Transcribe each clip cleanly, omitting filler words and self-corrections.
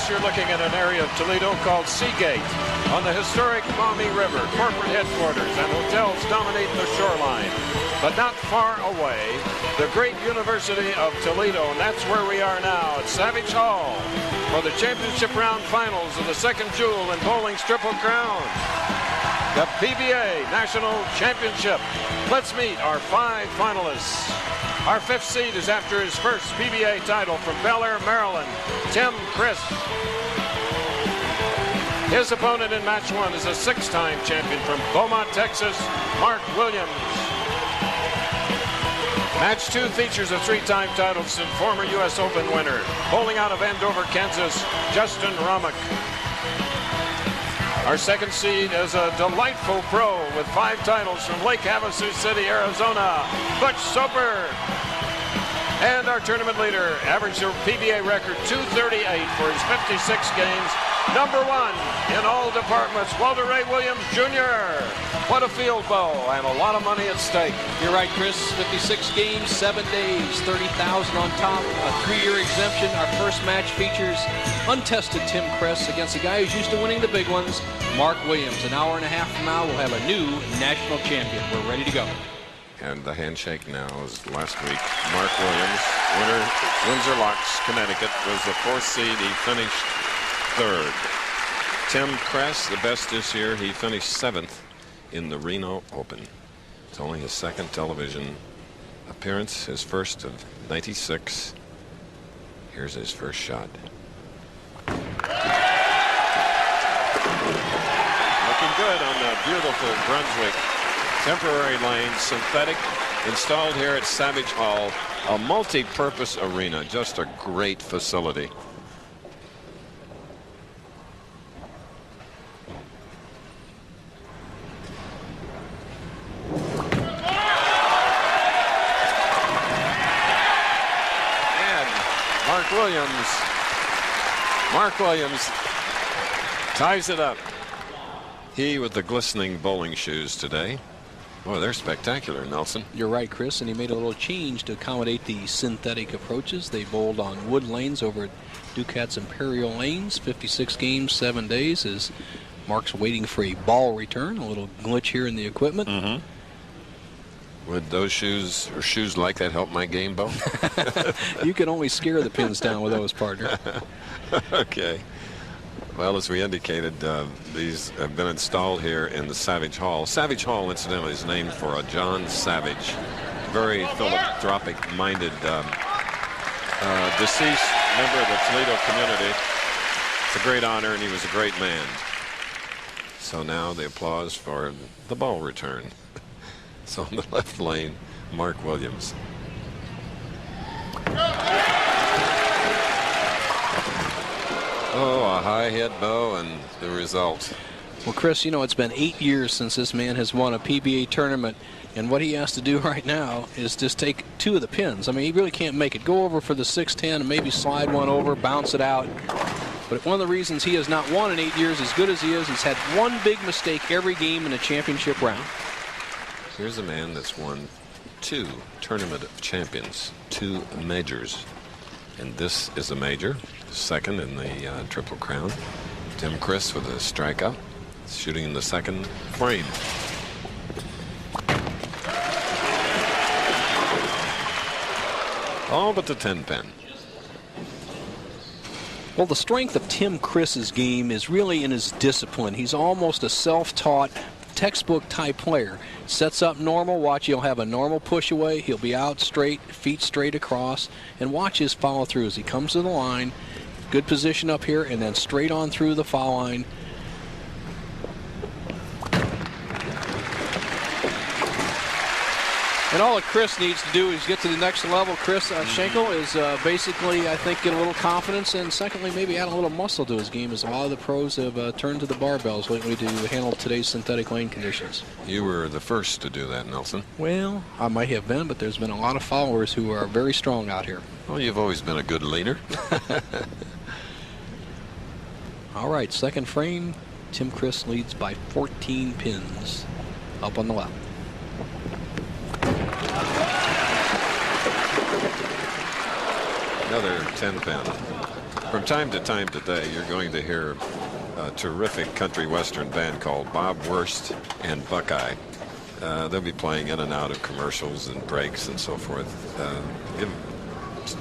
you're looking at an area of Toledo called Seagate. On the historic Maumee River, corporate headquarters and hotels dominate the shoreline. But not far away, the great University of Toledo, and that's where we are now at Savage Hall for the championship round finals of the second jewel in bowling's Triple Crown, the PBA National Championship. Let's meet our 5 finalists. Our 5th seed is after his first PBA title from Bel Air, Maryland, Tim Chris. His opponent in match 1 is a 6-time champion from Beaumont, Texas, Mark Williams. Match 2 features a 3-time titles and former U.S. Open winner, bowling out of Andover, Kansas, Justin Romick. Our 2nd seed is a delightful pro with 5 titles from Lake Havasu City, Arizona, Butch Soper. And our tournament leader averaged a PBA record 238 for his 56 games. Number 1 in all departments, Walter Ray Williams Jr. What a field bow and a lot of money at stake. You're right, Chris. 56 games, 7 days, $30,000 on top, a 3-year exemption. Our first match features untested Tim Chris against a guy who's used to winning the big ones, Mark Williams. An hour and a half from now, we'll have a new national champion. We're ready to go. And the handshake now is last week. Mark Williams, winner, Windsor Locks, Connecticut, was the 4th seed. He finished 3rd. Tim Kress, the best this year, he finished 7th in the Reno Open. It's only his 2nd television appearance, his first of 96. Here's his first shot. Looking good on the beautiful Brunswick temporary lane, synthetic, installed here at Savage Hall, a multi-purpose arena, just a great facility. And Mark Williams ties it up. He with the glistening bowling shoes today. Boy, they're spectacular, Nelson. You're right, Chris, and he made a little change to accommodate the synthetic approaches. They bowled on wood lanes over at Ducat's Imperial Lanes. 56 games, 7 days, as Mark's waiting for a ball return. A little glitch here in the equipment. Would those shoes or shoes like that help my game, Bo? You can only scare the pins down with those, partner. Okay. Well, as we indicated, these have been installed here in the Savage Hall. Savage Hall, incidentally, is named for a John Savage, very philanthropic-minded deceased member of the Toledo community. It's a great honor, and he was a great man. So now the applause for the ball return. So on the left lane, Mark Williams. Oh, a high hit, Bo, and the result. Well, Chris, you know, it's been 8 years since this man has won a PBA tournament, and what he has to do right now is just take 2 of the pins. I mean, he really can't make it. Go over for the 6-10 and maybe slide one over, bounce it out. But one of the reasons he has not won in 8 years, as good as he is, he's had one big mistake every game in a championship round. Here's a man that's won 2 Tournament of Champions, 2 majors. And this is a major, 2nd in the Triple Crown. Tim Chris with a strikeout, shooting in the 2nd frame. All but the 10-pin. Well, the strength of Tim Chris's game is really in his discipline. He's almost a self-taught, textbook type player. Sets up normal, watch, he'll have a normal push away, he'll be out straight, feet straight across, and watch his follow through as he comes to the line. Good position up here, and then straight on through the foul line. And all that Chris needs to do is get to the next level. Chris Schenkel is basically, I think, get a little confidence, and secondly, maybe add a little muscle to his game, as a lot of the pros have turned to the barbells lately to handle today's synthetic lane conditions. You were the first to do that, Nelson. Well, I might have been, but there's been a lot of followers who are very strong out here. Well, you've always been a good leaner. All right, 2nd frame. Tim Chris leads by 14 pins up on the left. Another 10-pin. From time to time today, you're going to hear a terrific country western band called Bob Wurst and Buckeye. They'll be playing in and out of commercials and breaks and so forth.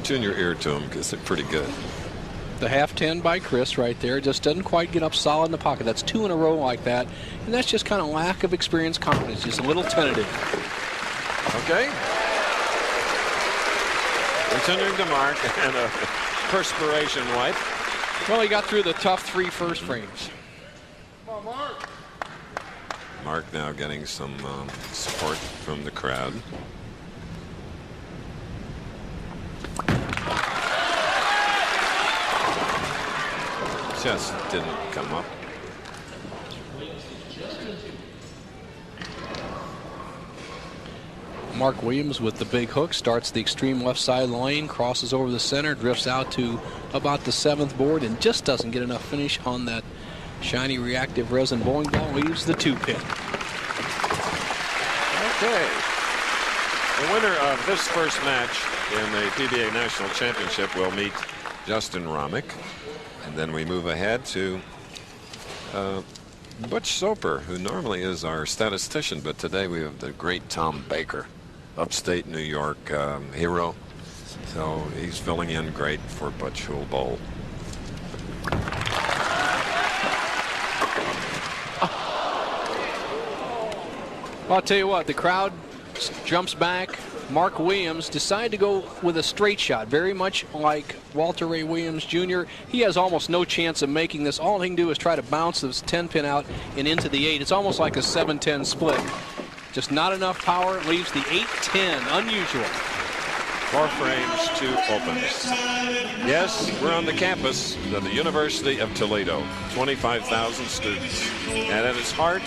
Tune your ear to them because they're pretty good. The half 10 by Chris right there. Just doesn't quite get up solid in the pocket. That's 2 in a row like that. And that's just kind of lack of experience, confidence. Just a little tentative. Okay. Returning to Mark and a perspiration wipe. Well, he got through the tough 3 first frames. Come on, Mark. Mark now getting some support from the crowd. Just didn't come up. Mark Williams with the big hook starts the extreme left side of the lane, crosses over the center, drifts out to about the 7th board, and just doesn't get enough finish on that shiny reactive resin bowling ball. Leaves the 2-pin. Okay. The winner of this first match in the PBA National Championship will meet Justin Romick. And then we move ahead to Butch Soper, who normally is our statistician, but today we have the great Tom Baker, upstate New York hero. So he's filling in great for Butch, who'll bowl. Well, I'll tell you what, the crowd jumps back. Mark Williams decided to go with a straight shot, very much like Walter Ray Williams Jr. He has almost no chance of making this. All he can do is try to bounce this 10-pin out and into the 8. It's almost like a 7-10 split. Just not enough power. Leaves the 8-10. Unusual. 4 frames, 2 opens. Yes, we're on the campus of the University of Toledo. 25,000 students. And at its heart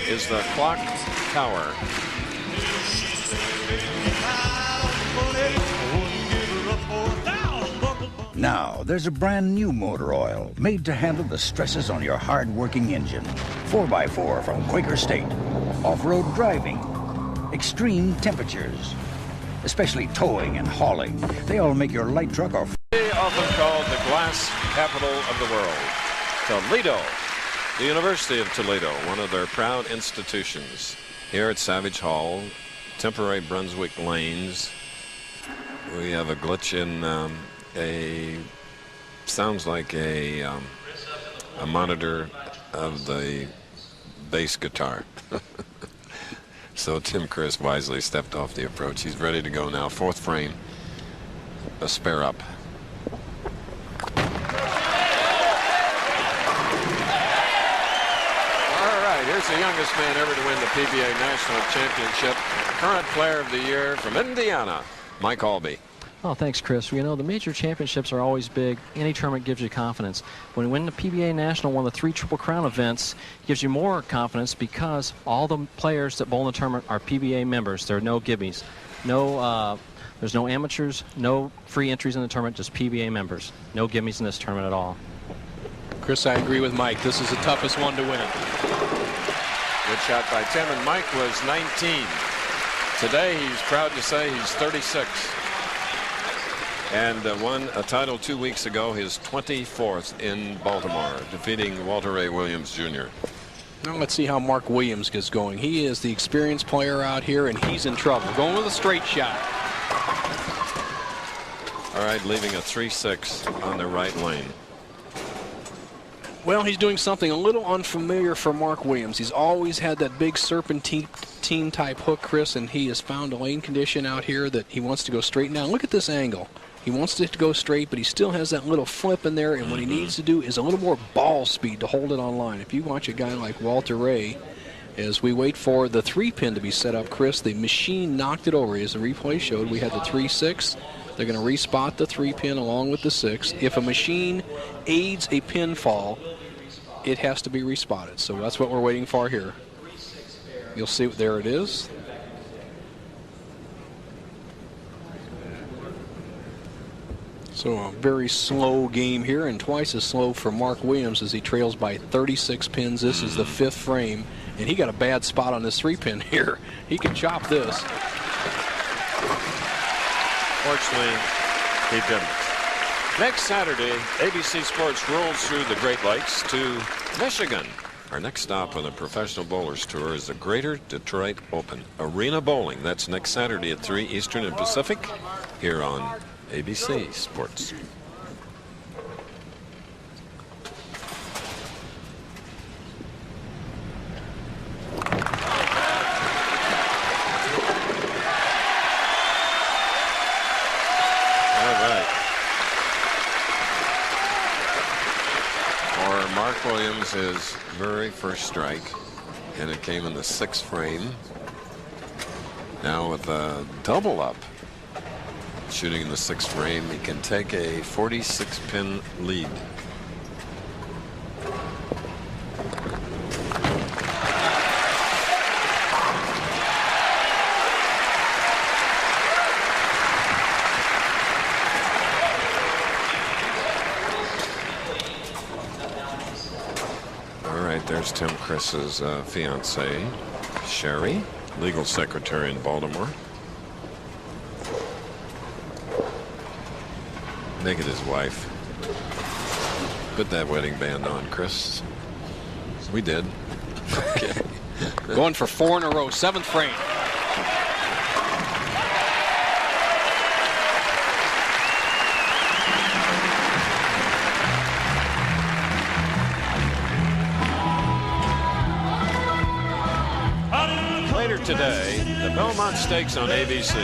is the clock tower. Now, there's a brand new motor oil made to handle the stresses on your hard-working engine. 4x4 from Quaker State. Off-road driving. Extreme temperatures. Especially towing and hauling. They all make your light truck or... Often called the glass capital of the world. Toledo. The University of Toledo, one of their proud institutions. Here at Savage Hall, temporary Brunswick lanes. We have a glitch in sounds like a monitor of the bass guitar. So Tim Chris wisely stepped off the approach. He's ready to go now. 4th frame, a spare up. All right, here's the youngest man ever to win the PBA National Championship. Current Player of the Year from Indiana, Mike Albee. Oh, thanks, Chris. You know, the major championships are always big. Any tournament gives you confidence. When you win the PBA National, one of the 3 Triple Crown events, gives you more confidence because all the players that bowl in the tournament are PBA members. There are no gibbies. There's no amateurs, no free entries in the tournament, just PBA members. No gimmies in this tournament at all. Chris, I agree with Mike. This is the toughest one to win. Good shot by Tim, and Mike was 19. Today, he's proud to say he's 36. And won a title 2 weeks ago, his 24th in Baltimore, defeating Walter Ray Williams Jr. Now let's see how Mark Williams gets going. He is the experienced player out here, and he's in trouble. Going with a straight shot. All right, leaving a 3-6 on the right lane. Well, he's doing something a little unfamiliar for Mark Williams. He's always had that big serpentine type hook, Chris, and he has found a lane condition out here that he wants to go straight. Now look at this angle. He wants it to go straight, but he still has that little flip in there, and what he needs to do is a little more ball speed to hold it on line. If you watch a guy like Walter Ray, as we wait for the 3-pin to be set up, Chris, the machine knocked it over. As the replay showed, we had the 3-6. They're going to respot the 3-pin along with the 6. If a machine aids a pinfall, it has to be respotted. So that's what we're waiting for here. You'll see, there it is. So a very slow game here, and twice as slow for Mark Williams as he trails by 36 pins. This is the 5th frame, and he got a bad spot on this 3-pin here. He can chop this. Fortunately, he didn't. Next Saturday, ABC Sports rolls through the Great Lakes to Michigan. Our next stop on the Professional Bowlers Tour is the Greater Detroit Open Arena Bowling. That's next Saturday at 3 Eastern and Pacific here on ABC Sports. Mark Williams, his very first strike, and it came in the 6th frame. Now with a double up, shooting in the 6th frame, he can take a 46-pin lead. There's Tim Chris's fiancée, Sherry, legal secretary in Baltimore. Make it his wife. Put that wedding band on, Chris. We did. Okay. Going for 4 in a row, 7th frame. Today, the Belmont Stakes on ABC.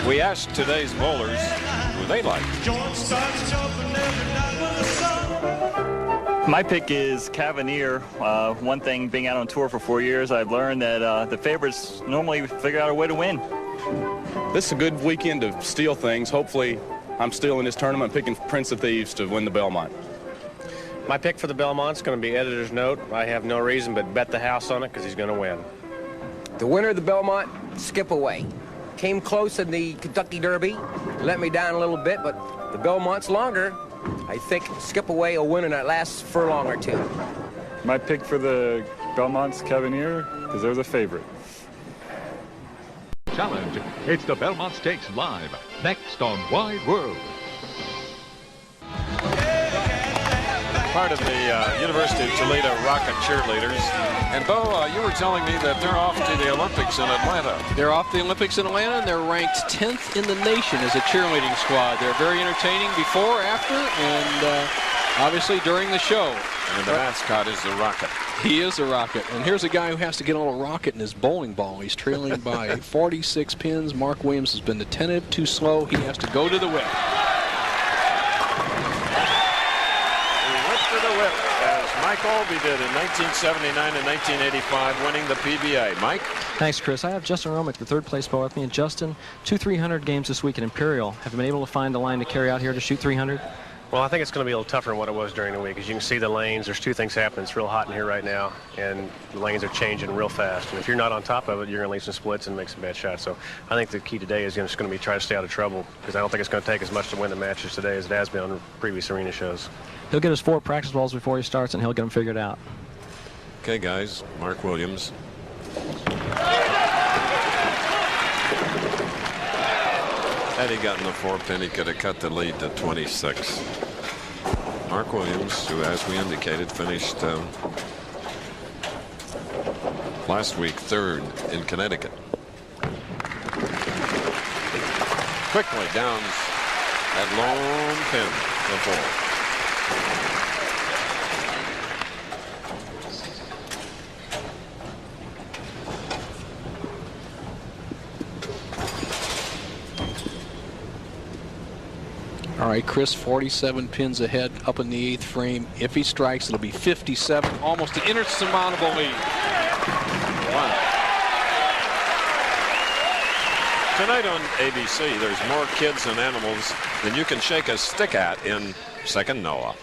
We asked today's bowlers who they like. My pick is Cavanier. One thing, being out on tour for 4 years, I've learned that the favorites normally figure out a way to win. This is a good weekend to steal things. Hopefully, I'm stealing this tournament, picking Prince of Thieves to win the Belmont. My pick for the Belmont's going to be Editor's Note. I have no reason but bet the house on it because he's going to win. The winner of the Belmont, Skip Away. Came close in the Kentucky Derby, let me down a little bit, but the Belmont's longer. I think Skip Away will win in that last furlong or two. My pick for the Belmont's Cavanier because they're the favorite. Challenge. It's the Belmont Stakes live, next on Wide World. Part of the University of Toledo Rocket cheerleaders. And Bo, you were telling me that they're off to the Olympics in Atlanta. They're off to the Olympics in Atlanta, and they're ranked 10th in the nation as a cheerleading squad. They're very entertaining before, after, and obviously during the show. And the mascot is the Rocket. He is the Rocket. And here's a guy who has to get a little rocket in his bowling ball. He's trailing by 46 pins. Mark Williams has been attentive, too slow. He has to go to the whip. To the whip, as Mike Albee did in 1979 and 1985, winning the PBA. Mike? Thanks, Chris. I have Justin Romick, the third place bowler with me. And Justin, 300 games this week at Imperial. Have you been able to find a line to carry out here to shoot 300? Well, I think it's going to be a little tougher than what it was during the week. As you can see the lanes, there's two things happening. It's real hot in here right now, and the lanes are changing real fast. And if you're not on top of it, you're going to leave some splits and make some bad shots. So I think the key today is just going to be try to stay out of trouble, because I don't think it's going to take as much to win the matches today as it has been on previous arena shows. He'll get his 4 practice balls before he starts, and he'll get them figured out. Okay, guys. Mark Williams. Had he gotten the 4-pin, he could have cut the lead to 26. Mark Williams, who, as we indicated, finished last week 3rd in Connecticut. Quickly downs that lone pin to 4. All right, Chris, 47 pins ahead, up in the 8th frame. If he strikes, it'll be 57, almost an insurmountable lead. Wow. Tonight on ABC, there's more kids and animals than you can shake a stick at in Second Noah.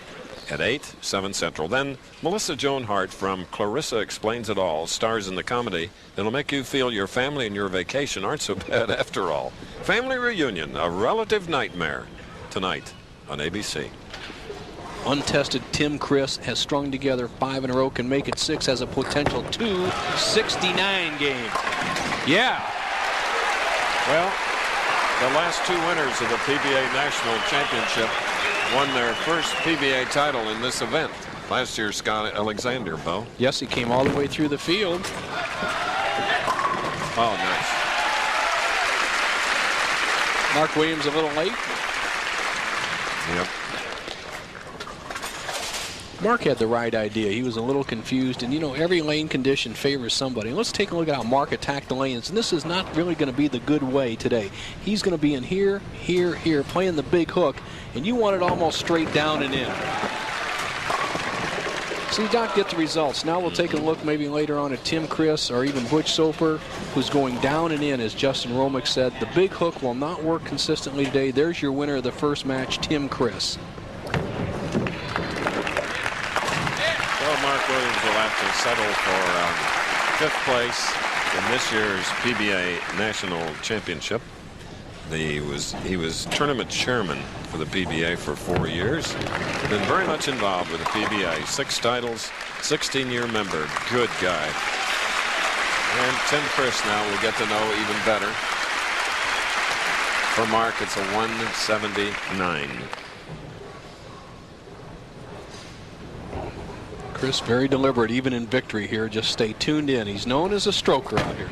At 8, 7 Central. Then Melissa Joan Hart from Clarissa Explains It All stars in the comedy that'll make you feel your family and your vacation aren't so bad after all. Family Reunion, a relative nightmare. Tonight on ABC. Untested Tim Chris has strung together 5 in a row, can make it 6, has a potential 269 game. Yeah. Well, the last 2 winners of the PBA National Championship won their first PBA title in this event. Last year, Scott Alexander, Bo. Yes, he came all the way through the field. Oh, nice. Mark Williams a little late. Yep. Mark had the right idea. He was a little confused, and you know, every lane condition favors somebody. Let's take a look at how Mark attacked the lanes, and this is not really going to be the good way today. He's going to be in here, here, here, playing the big hook, and you want it almost straight down and in. So you don't get the results. Now we'll take a look maybe later on at Tim Chris or even Butch Soper, who's going down and in, as Justin Romick said. The big hook will not work consistently today. There's your winner of the first match, Tim Chris. Well, Mark Williams will have to settle for 5th place in this year's PBA National Championship. He was tournament chairman for the PBA for 4 years. Been very much involved with the PBA. 6 titles, 16-year member. Good guy. And Tim Chris now will get to know even better. For Mark, it's a 179. Chris very deliberate, even in victory here. Just stay tuned in. He's known as a stroker out here.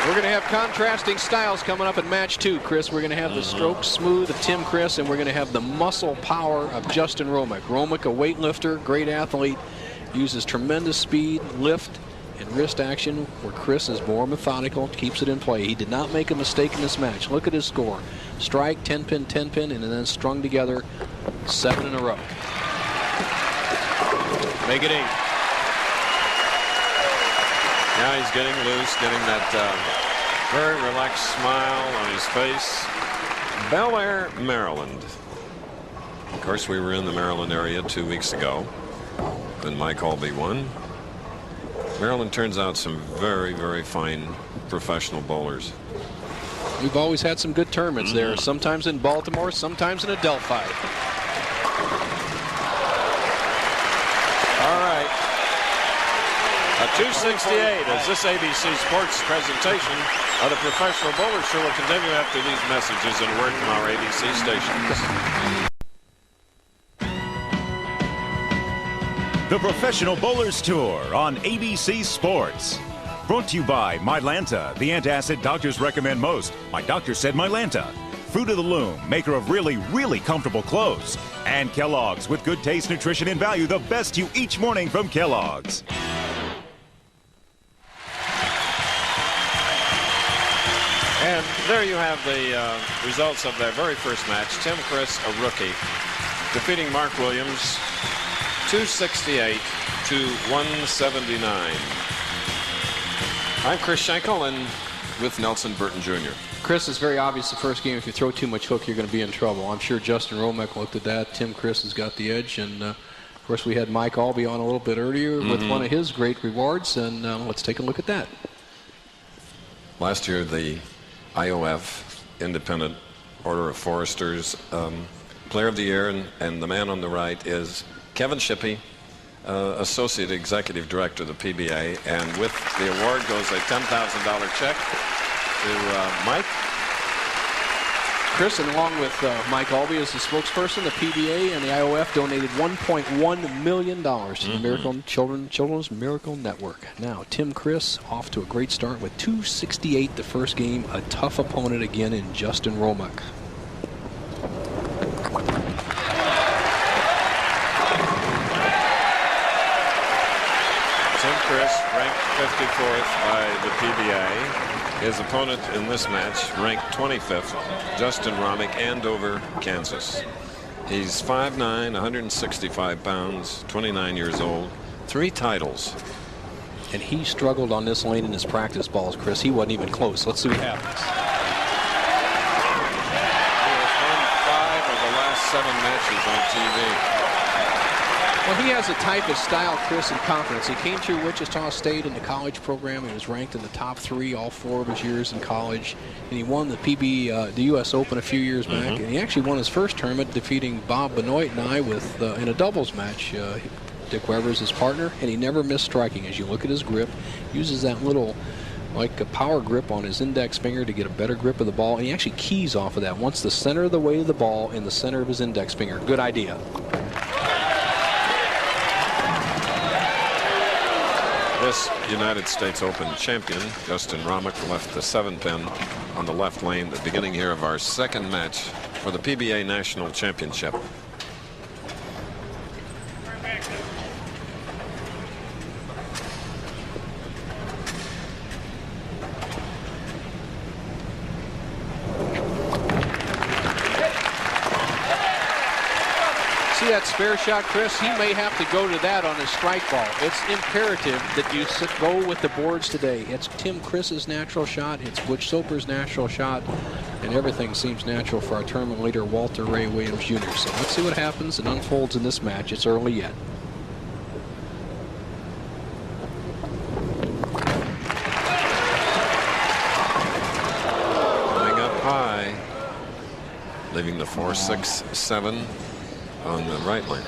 We're going to have contrasting styles coming up in match 2, Chris. We're going to have the stroke smooth of Tim Chris, and we're going to have the muscle power of Justin Romick. Romick, a weightlifter, great athlete, uses tremendous speed, lift, and wrist action, where Chris is more methodical, keeps it in play. He did not make a mistake in this match. Look at his score. Strike, 10-pin, 10-pin, and then strung together 7 in a row. Make it 8. Now he's getting loose, getting that very relaxed smile on his face. Bel Air, Maryland. Of course, we were in the Maryland area 2 weeks ago when Mike Albee won. Maryland turns out some very, very fine professional bowlers. We've always had some good tournaments there, sometimes in Baltimore, sometimes in Adelphi. All right. A 268 as this ABC Sports presentation of the Professional Bowler Show will continue after these messages and a word from our ABC stations. The Professional Bowlers Tour on ABC Sports. Brought to you by Mylanta, the antacid doctors recommend most. My doctor said Mylanta. Fruit of the Loom, maker of really, really comfortable clothes. And Kellogg's, with good taste, nutrition, and value, the best you each morning from Kellogg's. And there you have the results of their very first match. Tim Chris, a rookie, defeating Mark Williams 268 to 179. I'm Chris Schenkel, and with Nelson Burton Jr. Chris, it's very obvious the first game, if you throw too much hook, you're going to be in trouble. I'm sure Justin Romick looked at that. Tim Chris has got the edge, and of course we had Mike Albee on a little bit earlier with one of his great rewards, and let's take a look at that. Last year, the IOF Independent Order of Foresters Player of the Year, and the man on the right is Kevin Shippey, Associate Executive Director of the PBA, and with the award goes a $10,000 check to Mike. Chris, and along with Mike Albee as the spokesperson, the PBA and the IOF donated $1.1 million to the Miracle Children's Miracle Network. Now, Tim Chris off to a great start with 268 the first game. A tough opponent again in Justin Romick. Tim Chris ranked 54th by the PBA. His opponent in this match ranked 25th, Justin Romick, Andover, Kansas. He's 5'9", 165 pounds, 29 years old, 3 titles. And he struggled on this lane in his practice balls, Chris. He wasn't even close. Let's see what happens. He has won 5 of the last 7 matches on TV. Well, he has a type of style, Chris, and confidence. He came through Wichita State in the college program. He was ranked in the top 3 all 4 of his years in college. And he won the U.S. Open a few years back. And he actually won his first tournament, defeating Bob Benoit and I with in a doubles match. Dick Weber is his partner, and he never missed striking. As you look at his grip, uses that little like a power grip on his index finger to get a better grip of the ball. And he actually keys off of that. Wants the center of the weight of the ball in the center of his index finger. Good idea. This United States Open champion, Justin Romick, left the 7-pin on the left lane at the beginning here of our second match for the PBA National Championship. See that spare shot, Chris? He may have to go to that on his strike ball. It's imperative that you go with the boards today. It's Tim Chris's natural shot. It's Butch Soper's natural shot. And everything seems natural for our tournament leader, Walter Ray Williams Jr. So let's see what happens and unfolds in this match. It's early yet. Going up high, leaving the 4-6-7 on the right lane.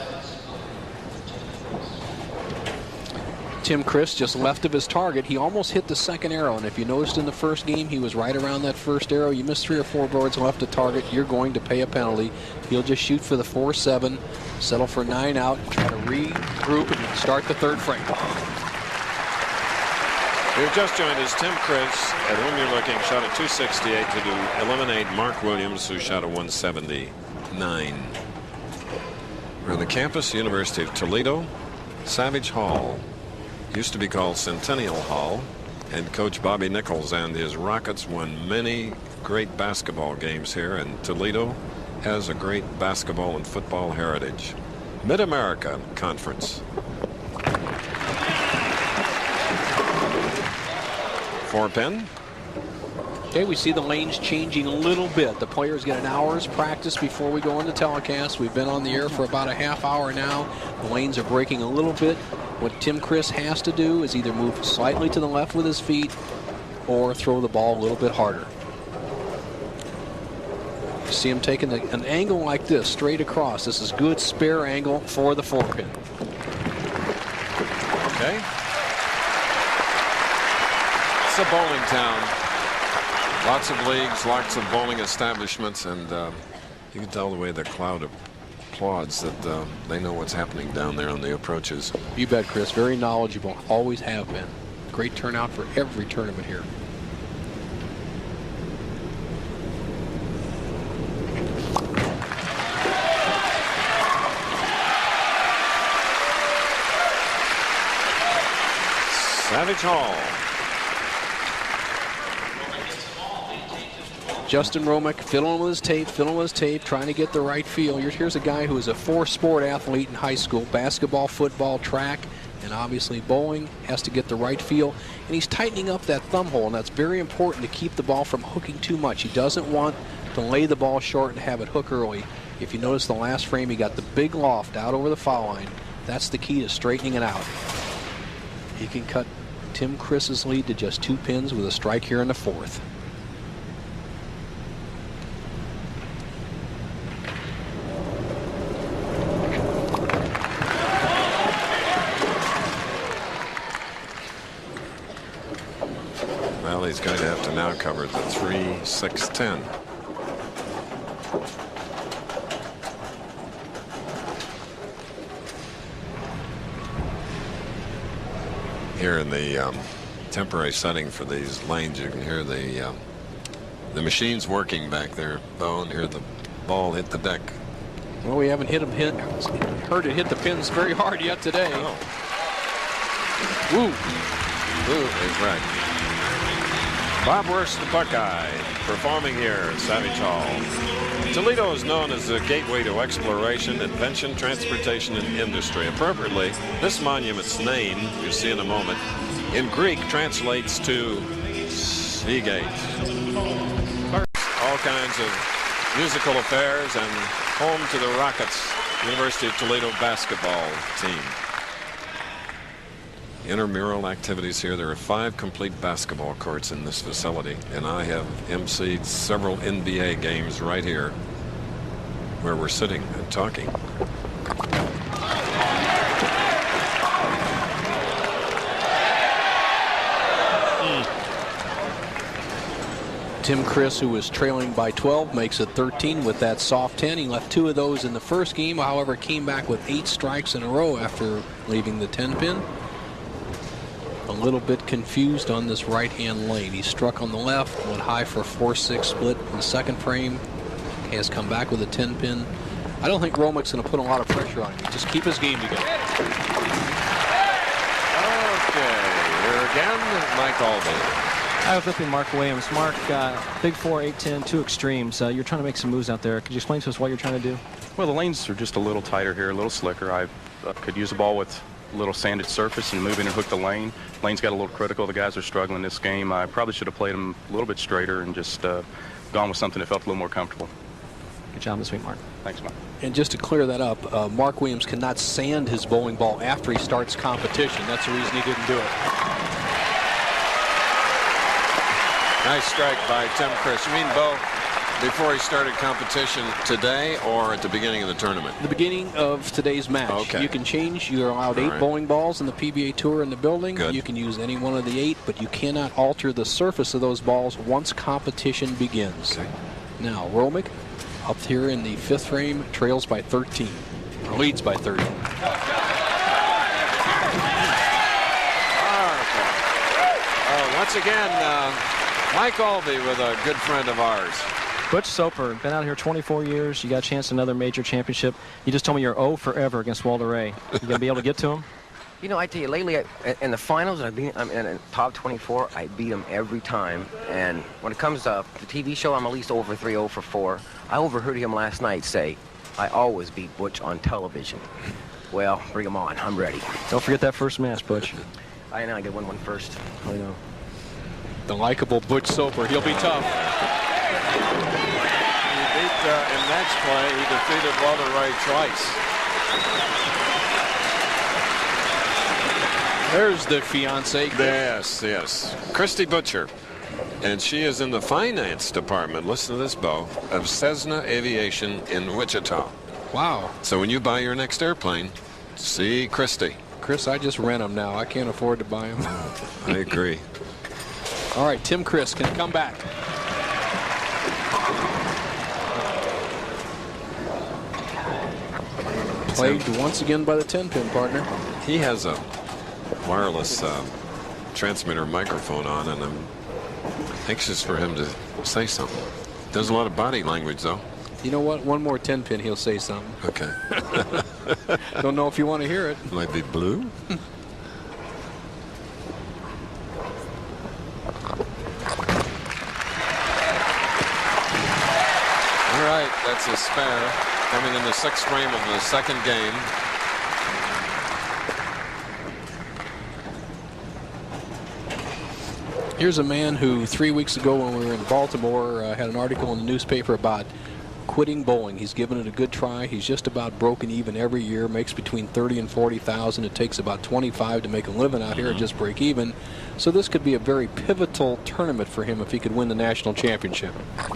Tim Chris just left of his target. He almost hit the second arrow, and if you noticed in the first game, he was right around that first arrow. You missed 3 or 4 boards left of target, you're going to pay a penalty. He'll just shoot for the 4-7, settle for 9 out, try to regroup and start the third frame. We've just joined us Tim Chris, at whom you're looking, shot a 268 to eliminate Mark Williams, who shot a 179. We're on the campus, University of Toledo, Savage Hall. Used to be called Centennial Hall, and Coach Bobby Nichols and his Rockets won many great basketball games here, and Toledo has a great basketball and football heritage. Mid-America Conference. 4-pin. Okay, we see the lanes changing a little bit. The players get an hour's practice before we go into telecast. We've been on the air for about a half hour now. The lanes are breaking a little bit. What Tim Chris has to do is either move slightly to the left with his feet or throw the ball a little bit harder. You see him taking an angle like this straight across. This is good spare angle for the 4-pin. Okay. It's a bowling town. Lots of leagues, lots of bowling establishments, and you can tell the way the crowd applauds that they know what's happening down there on the approaches. You bet, Chris. Very knowledgeable. Always have been. Great turnout for every tournament here. Savage Hall. Justin Romick fiddling with his tape, trying to get the right feel. Here's a guy who is a 4-sport athlete in high school: basketball, football, track, and obviously bowling. Has to get the right feel, and he's tightening up that thumb hole, and that's very important to keep the ball from hooking too much. He doesn't want to lay the ball short and have it hook early. If you notice the last frame, he got the big loft out over the foul line. That's the key to straightening it out. He can cut Tim Chris's lead to just 2 pins with a strike here in the 4th. Well, he's going to have to now cover the 3-6-10. Here in the temporary setting for these lanes, you can hear the machines working back there, Bo, and hear the ball hit the deck. Well, we haven't heard it hit the pins very hard yet today. Oh. Woo. Woo is right. Bob Worst, the Buckeye, performing here at Savage Hall. Toledo is known as the gateway to exploration, invention, transportation, and industry. Appropriately, this monument's name, you'll see in a moment, in Greek translates to Seagate. All kinds of musical affairs, and home to the Rockets, University of Toledo basketball team. Intramural activities here. There are 5 complete basketball courts in this facility, and I have emceed several NBA games right here where we're sitting and talking. Tim Chris, who was trailing by 12, makes it 13 with that soft 10. He left 2 of those in the first game, however, came back with 8 strikes in a row after leaving the 10-pin. A little bit confused on this right-hand lane. He struck on the left, went high for a 4-6 split in the second frame. He has come back with a 10-pin. I don't think Romick's going to put a lot of pressure on him. Just keep his game together. Okay, here again, Mike Albee. I was flipping Mark Williams. Mark, big 4, 8-10, 2 extremes. You're trying to make some moves out there. Could you explain to us what you're trying to do? Well, the lanes are just a little tighter here, a little slicker. I could use a ball with a little sanded surface and move in and hook the lane. Lane's got a little critical. The guys are struggling this game. I probably should have played them a little bit straighter and just gone with something that felt a little more comfortable. Good job this week, Mark. Thanks, Mike. And just to clear that up, Mark Williams cannot sand his bowling ball after he starts competition. That's the reason he didn't do it. Nice strike by Tim Chris. You mean, Bo, before he started competition today or at the beginning of the tournament? The beginning of today's match. Okay. You can change. You're allowed 8 bowling balls in the PBA Tour in the building. Good. You can use any one of the 8, but you cannot alter the surface of those balls once competition begins. Okay. Now, Romick, up here in the 5th frame, trails by 13. Or leads by 13. Once again, Mike Albee with a good friend of ours. Butch Soper, been out here 24 years. You got a chance at another major championship. You just told me you're 0 forever against Walter Ray. You going to be able to get to him? You know, I tell you, lately, in the finals, I'm in the top 24. I beat him every time. And when it comes to the TV show, I'm at least 0 for 3, 0 for 4. I overheard him last night say, I always beat Butch on television. Well, bring him on. I'm ready. Don't forget that first match, Butch. I know. I got to win one first. I know. The likable Butch Soper. He'll be tough. He beat, in match play, he defeated Walter Ray twice. There's the fiancée. Yes, yes. Christy Butcher. And she is in the finance department, listen to this, Bo, of Cessna Aviation in Wichita. Wow. So when you buy your next airplane, see Christy. Chris, I just rent them now. I can't afford to buy them. I agree. All right, Tim Chris can come back. Played once again by the 10-pin partner. He has a wireless transmitter microphone on, and I'm anxious for him to say something. Does a lot of body language, though. You know what? One more 10-pin, he'll say something. Okay. Don't know if you want to hear it. Might be blue. All right, that's a spare coming in the 6th frame of the second game. Here's a man who 3 weeks ago when we were in Baltimore had an article in the newspaper about quitting bowling. He's given it a good try. He's just about broken even every year, makes between 30 and 40,000. It takes about 25 to make a living out here and just break even. So this could be a very pivotal tournament for him if he could win the national championship. All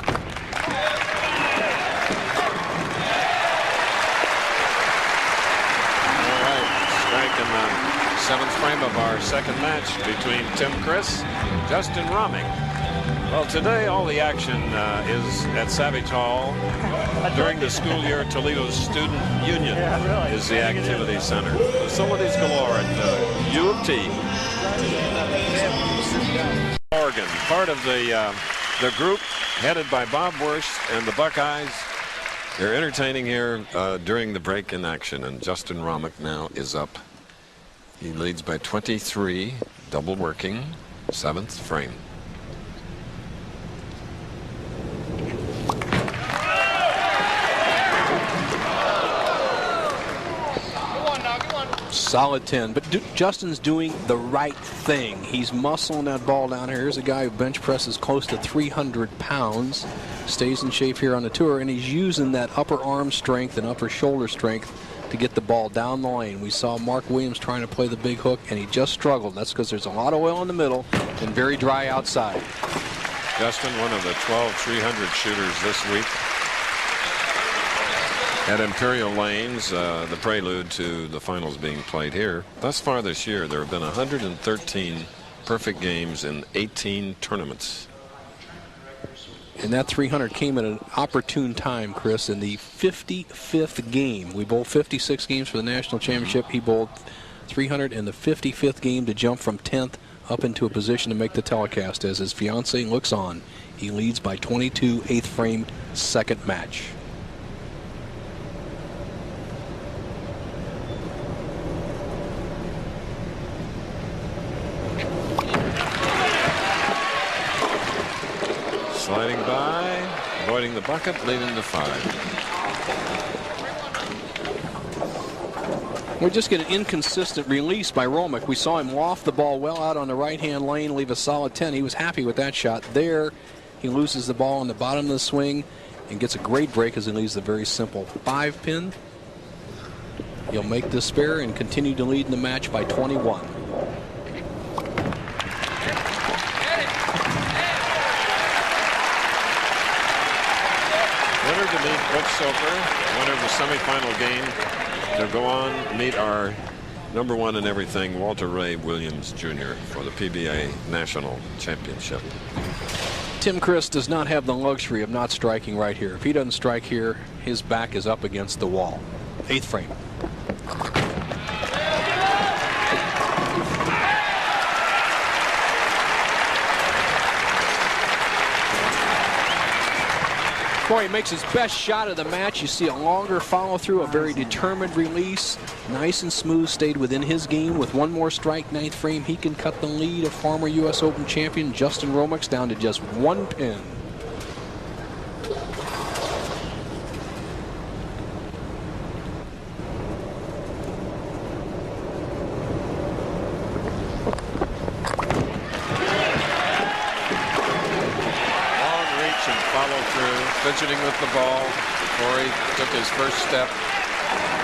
right, strike in the 7th frame of our second match between Tim Chris and Justin Romick. Well, today all the action is at Savage Hall. During the school year, Toledo's Student Union is the activity center. Facilities galore at U of T. Oregon, part of the group headed by Bob Wurst and the Buckeyes. They're entertaining here during the break in action, and Justin Romick now is up. He leads by 23, double working, 7th frame. Solid 10, but Justin's doing the right thing. He's muscling that ball down here. Here's a guy who bench presses close to 300 pounds, stays in shape here on the tour, and he's using that upper arm strength and upper shoulder strength to get the ball down the lane. We saw Mark Williams trying to play the big hook, and he just struggled. That's because there's a lot of oil in the middle and very dry outside. Justin, one of the 12 300 shooters this week. At Imperial Lanes, the prelude to the finals being played here. Thus far this year, there have been 113 perfect games in 18 tournaments. And that 300 came at an opportune time, Chris, in the 55th game. We bowled 56 games for the national championship. He bowled 300 in the 55th game to jump from 10th up into a position to make the telecast. As his fiancee looks on, he leads by 22, 8th frame, second match. Sliding by, avoiding the bucket, leading to 5. We just get an inconsistent release by Romick. We saw him loft the ball well out on the right-hand lane, leave a solid 10. He was happy with that shot. There, he loses the ball on the bottom of the swing and gets a great break as he leaves the very simple 5-pin. He'll make the spare and continue to lead in the match by 21. Winner to meet Butch Soper, winner of the semifinal game to go on meet our #1 in everything, Walter Ray Williams Jr. for the PBA National Championship. Tim Chris does not have the luxury of not striking right here. If he doesn't strike here, his back is up against the wall. 8th frame. Boy, he makes his best shot of the match. You see a longer follow-through, a very determined release. Nice and smooth, stayed within his game. With one more strike, 9th frame, he can cut the lead of former U.S. Open champion Justin Romick down to just 1 pin. Fidgeting with the ball before he took his first step.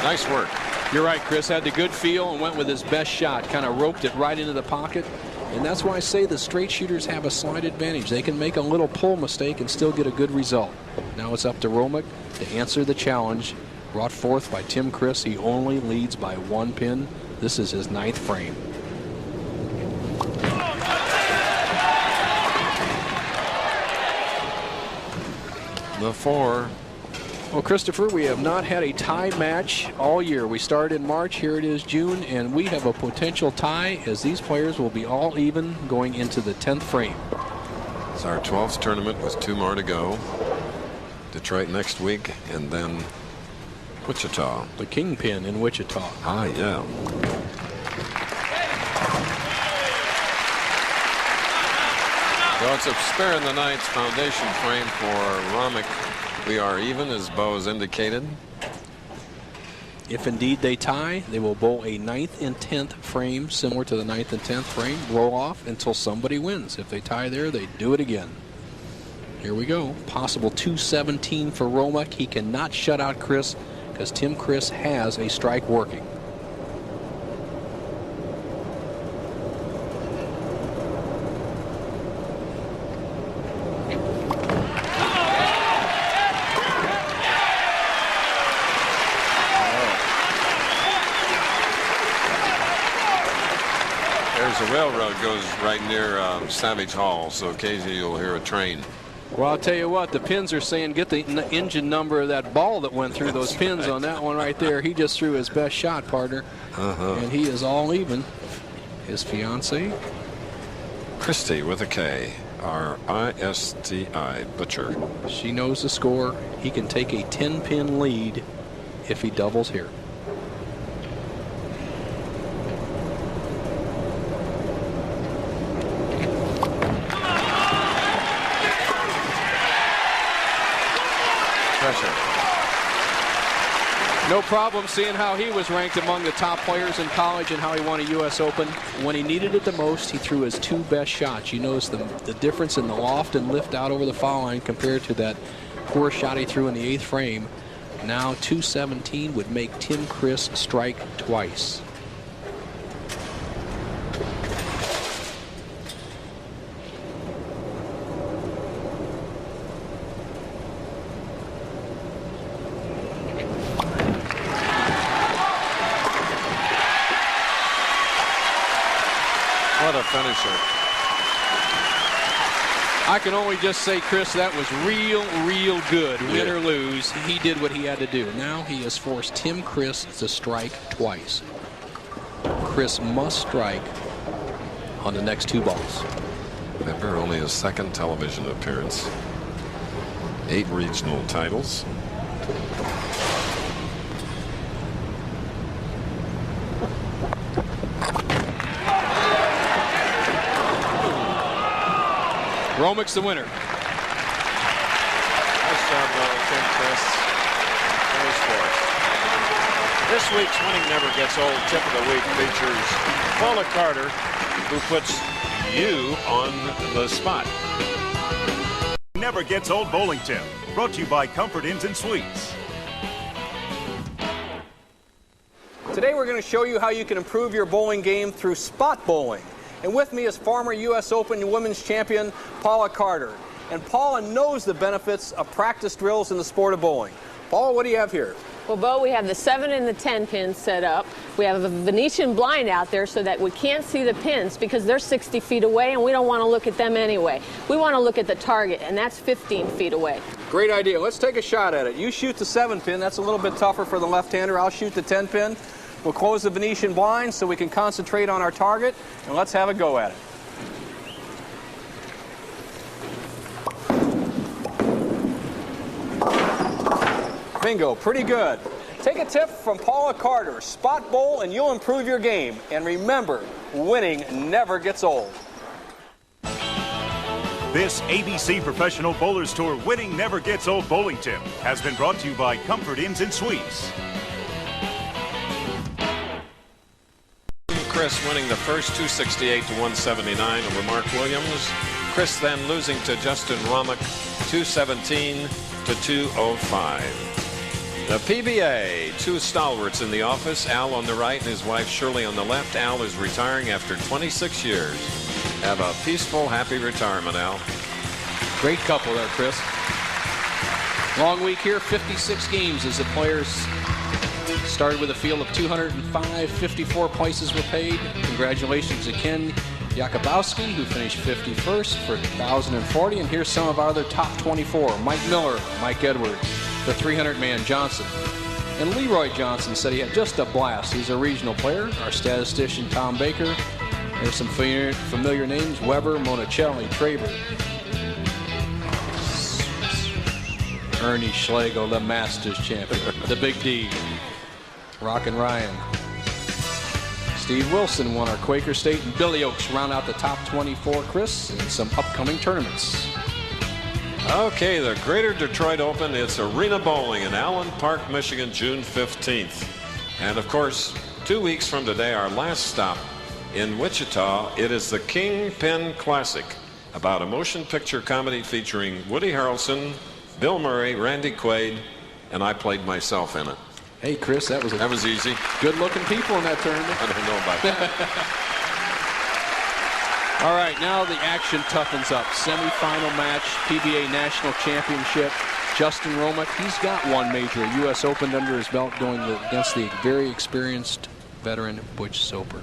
Nice work. You're right, Chris. Had the good feel and went with his best shot. Kind of roped it right into the pocket. And that's why I say the straight shooters have a slight advantage. They can make a little pull mistake and still get a good result. Now it's up to Romick to answer the challenge brought forth by Tim Chris. He only leads by 1 pin. This is his 9th frame. The 4. Well, Christopher, we have not had a tie match all year. We started in March, here it is June, and we have a potential tie as these players will be all even going into the 10th frame. It's our 12th tournament with 2 more to go. Detroit next week, and then Wichita. The Kingpin in Wichita. Ah, yeah. So it's a spare in the 9th foundation frame for Romick. We are even, as Bo has indicated. If indeed they tie, they will bowl a 9th and 10th frame, similar to the 9th and 10th frame, roll off until somebody wins. If they tie there, they do it again. Here we go. Possible 217 for Romick. He cannot shut out Chris because Tim Chris has a strike working. The railroad goes right near Savage Hall, so occasionally you'll hear a train. Well, I'll tell you what, the pins are saying get the engine number of that ball that went through those pins right on that one right there. He just threw his best shot, partner. And he is all even. His fiancee, Christy with a K, our ISTI Butcher. She knows the score. He can take a 10-pin lead if he doubles here. No problem seeing how he was ranked among the top players in college and how he won a U.S. Open. When he needed it the most, he threw his 2 best shots. You notice the difference in the loft and lift out over the foul line compared to that poor shot he threw in the 8th frame. Now 217 would make Tim Chris strike twice. What a finisher. I can only just say, Chris, that was real good. Win or lose, he did what he had to do. Now he has forced Tim Chris to strike twice. Chris must strike on the next 2 balls. Weber, only his 2nd television appearance. 8 regional titles. Romick's the winner. Nice job, Tim Chris. Nice force. This week's Winning Never Gets Old Tip of the Week features Paula Carter, who puts you on the spot. Never Gets Old Bowling Tip. Brought to you by Comfort Inns and Suites. Today we're going to show you how you can improve your bowling game through spot bowling. And with me is former U.S. Open Women's Champion Paula Carter. And Paula knows the benefits of practice drills in the sport of bowling. Paula, what do you have here? Well, Bo, we have the 7 and the 10 pins set up. We have a Venetian blind out there so that we can't see the pins because they're 60 feet away and we don't want to look at them anyway. We want to look at the target, and that's 15 feet away. Great idea. Let's take a shot at it. You shoot the 7 pin. That's a little bit tougher for the left-hander. I'll shoot the 10 pin. We'll close the Venetian blind so we can concentrate on our target, and let's have a go at it. Bingo, pretty good. Take a tip from Paula Carter. Spot bowl and you'll improve your game. And remember, winning never gets old. This ABC Professional Bowlers Tour Winning Never Gets Old Bowling Tip has been brought to you by Comfort Inns and Suites. Chris winning the first 268 to 179 over Mark Williams. Chris then losing to Justin Romick 217 to 205. The PBA, 2 stalwarts in the office, Al on the right and his wife Shirley on the left. Al is retiring after 26 years. Have a peaceful, happy retirement, Al. Great couple there, Chris. Long week here, 56 games as the players started with a field of 205. 54 places were paid. Congratulations to Ken Jakubowski, who finished 51st for 1,040. And here's some of our other top 24. Mike Miller, Mike Edwards, the 300-man Johnson. And Leroy Johnson said he had just a blast. He's a regional player. Our statistician, Tom Baker. There's some familiar names: Weber, Monicelli, Traber. Ernie Schlegel, the Masters champion. The Big D. Rockin' Ryan. Steve Wilson won our Quaker State, and Billy Oakes round out the top 24, Chris, in some upcoming tournaments. Okay, the Greater Detroit Open. It's Arena Bowling in Allen Park, Michigan, June 15th. And of course, 2 weeks from today, our last stop in Wichita, it is the Kingpin Classic, about a motion picture comedy featuring Woody Harrelson, Bill Murray, Randy Quaid, and I played myself in it. Hey, Chris, that was easy. Good-looking people in that tournament. I don't know about that. All right, now the action toughens up. Semi-final match, PBA National Championship. Justin Romick, he's got one major, a U.S. Open under his belt, going against the very experienced veteran Butch Soper.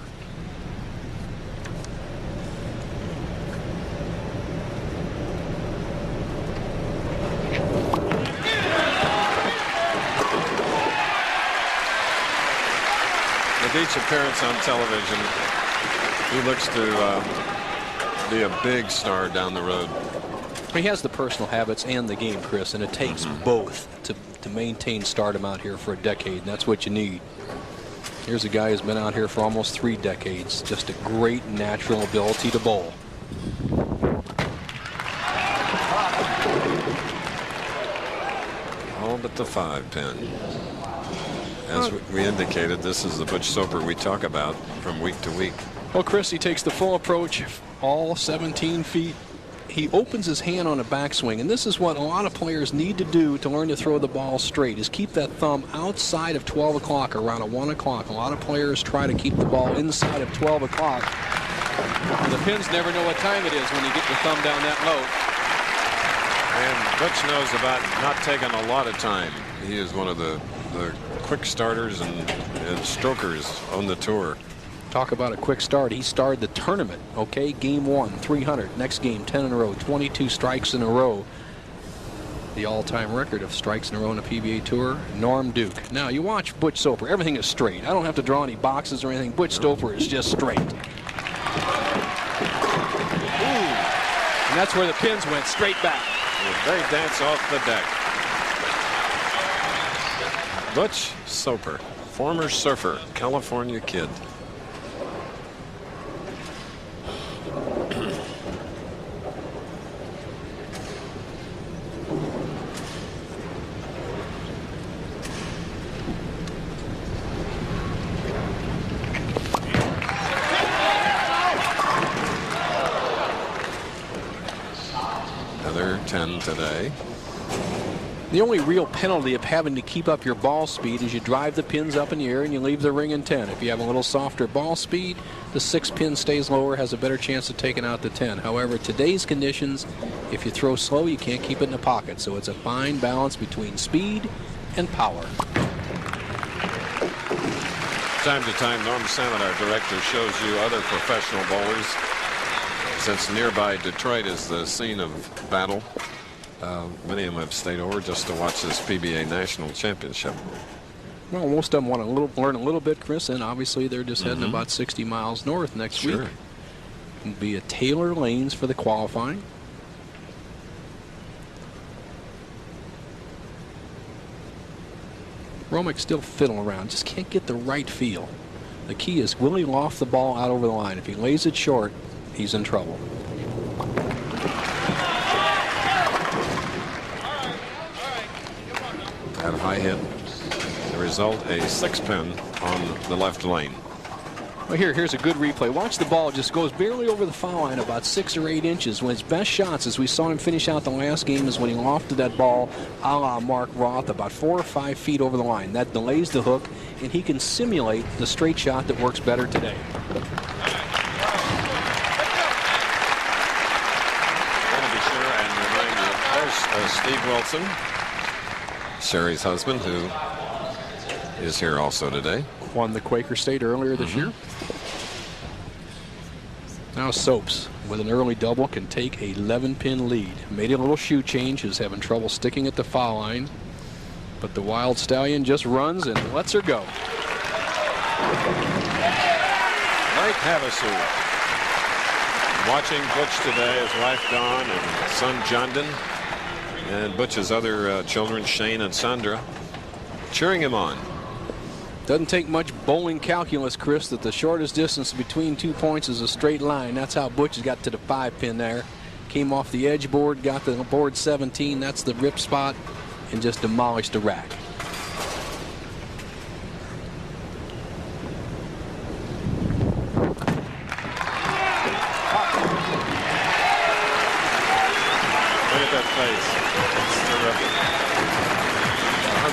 With each appearance on television, he looks to be a big star down the road. He has the personal habits and the game, Chris, and it takes both to maintain stardom out here for a decade, and that's what you need. Here's a guy who's been out here for almost 3 decades. Just a great natural ability to bowl. All but the 5-pin. As we indicated, this is the Butch Soper we talk about from week to week. Well, Chris, he takes the full approach, all 17 feet. He opens his hand on a backswing, and this is what a lot of players need to do to learn to throw the ball straight, is keep that thumb outside of 12 o'clock, around a 1 o'clock. A lot of players try to keep the ball inside of 12 o'clock. The pins never know what time it is when you get your thumb down that low. And Butch knows about not taking a lot of time. He is one of the quick starters and strokers on the tour. Talk about a quick start. He started the tournament, okay? Game 1, 300. Next game, 10 in a row, 22 strikes in a row. The all-time record of strikes in a row on a PBA Tour, Norm Duke. Now, you watch Butch Soper. Everything is straight. I don't have to draw any boxes or anything. Butch Soper is just straight. Ooh. And that's where the pins went, straight back. They dance off the deck. Butch Soper, former surfer, California kid. Another 10 today. The only real penalty of having to keep up your ball speed is you drive the pins up in the air and you leave the ring in 10. If you have a little softer ball speed, the 6 pin stays lower, has a better chance of taking out the 10. However, today's conditions, if you throw slow, you can't keep it in the pocket. So it's a fine balance between speed and power. Time to time, Norm Salmon, our director, shows you other professional bowlers. Since nearby Detroit is the scene of battle, many of them have stayed over just to watch this PBA National Championship. Well, most of them want to learn a little bit, Chris, and obviously they're just heading about 60 miles north next week. It'll be at Taylor Lanes for the qualifying. Romick still fiddling around, just can't get the right feel. The key is, will he loft the ball out over the line? If he lays it short, he's in trouble. That high hit, the result, a 6 pin on the left lane. Well, here's a good replay. Watch the ball just goes barely over the foul line, about 6 or 8 inches. When his best shots, as we saw him finish out the last game, is when he lofted that ball a la Mark Roth about 4 or 5 feet over the line. That delays the hook, and he can simulate the straight shot that works better today. Steve Wilson, Sherry's husband, who is here also today. Won the Quaker State earlier this year. Now Soaps, with an early double, can take a 11-pin lead. Made a little shoe change, is having trouble sticking at the foul line. But the Wild Stallion just runs and lets her go. Mike Havasu, watching Butch today, his wife Dawn and son Jondon, and Butch's other children, Shane and Sandra, cheering him on. Doesn't take much bowling calculus, Chris, that the shortest distance between 2 points is a straight line. That's how Butch has got to the 5-pin there. Came off the edge board, got the board 17. That's the rip spot, and just demolished the rack.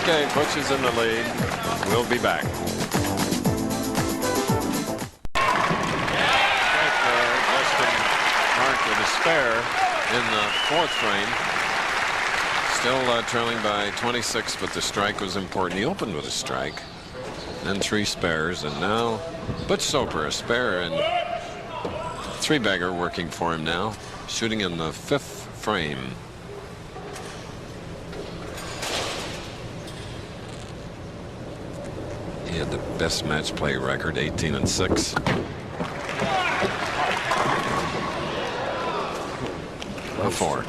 Okay, Butch is in the lead. We'll be back. Weston marked with a spare in the 4th frame. Still trailing by 26, but the strike was important. He opened with a strike, then 3 spares, and now Butch Soper, a spare and 3-bagger working for him now, shooting in the 5th frame. He had the best match play record, 18-6. A 4.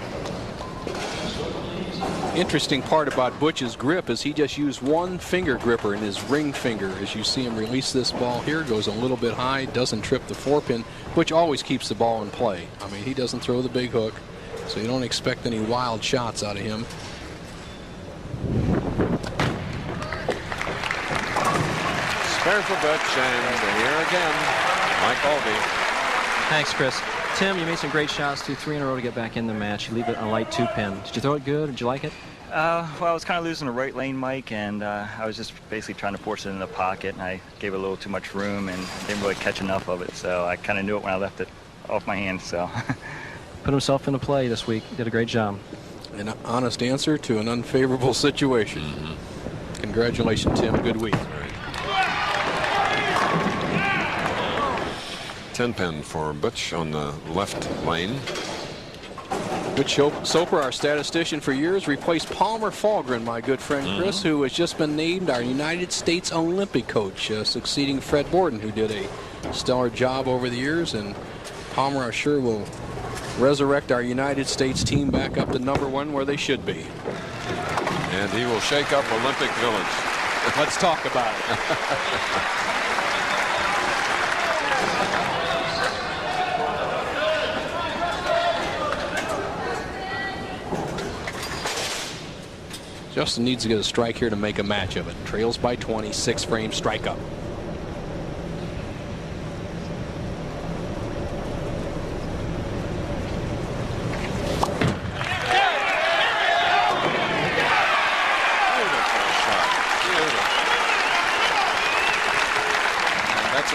Interesting part about Butch's grip is he just used one finger gripper in his ring finger. As you see him release this ball here, goes a little bit high, doesn't trip the 4-pin. Butch always keeps the ball in play. I mean, he doesn't throw the big hook, so you don't expect any wild shots out of him. Spare for Butch, and here again, Mike Albee. Thanks, Chris. Tim, you made some great shots, 3 in a row to get back in the match. You leave it on a light 2-pin. Did you throw it good? Did you like it? Well, I was kind of losing the right lane, Mike, and I was just basically trying to force it in the pocket, and I gave it a little too much room and didn't really catch enough of it, so I kind of knew it when I left it off my hands. So put himself into play this week. Did a great job. An honest answer to an unfavorable situation. Congratulations, Tim. Good week. 10-pin for Butch on the left lane. Butch Soper, our statistician for years, replaced Palmer Falgren, my good friend Chris, who has just been named our United States Olympic coach, succeeding Fred Borden, who did a stellar job over the years. And Palmer, I'm sure, will resurrect our United States team back up to #1 where they should be. And he will shake up Olympic Village. Let's talk about it. Justin needs to get a strike here to make a match of it. Trails by 20, 6 frames, strike up.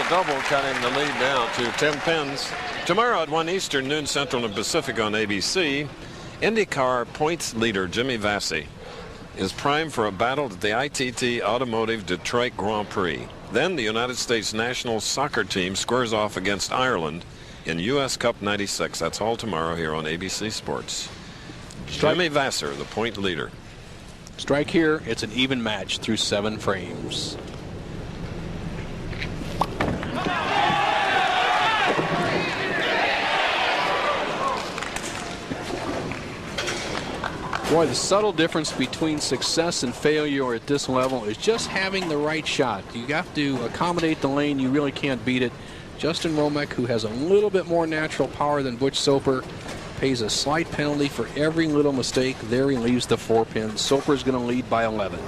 Double, cutting the lead now to 10 pins. Tomorrow at 1 Eastern, noon Central and Pacific on ABC, IndyCar points leader Jimmy Vassie is primed for a battle at the ITT Automotive Detroit Grand Prix. Then the United States national soccer team squares off against Ireland in U.S. Cup 96. That's all tomorrow here on ABC Sports. Jimmy Vasser, the point leader. Strike here. It's an even match through 7 frames. Boy, the subtle difference between success and failure at this level is just having the right shot. You have to accommodate the lane. You really can't beat it. Justin Romek, who has a little bit more natural power than Butch Soper, pays a slight penalty for every little mistake. There he leaves the 4 pins. Soper's going to lead by 11.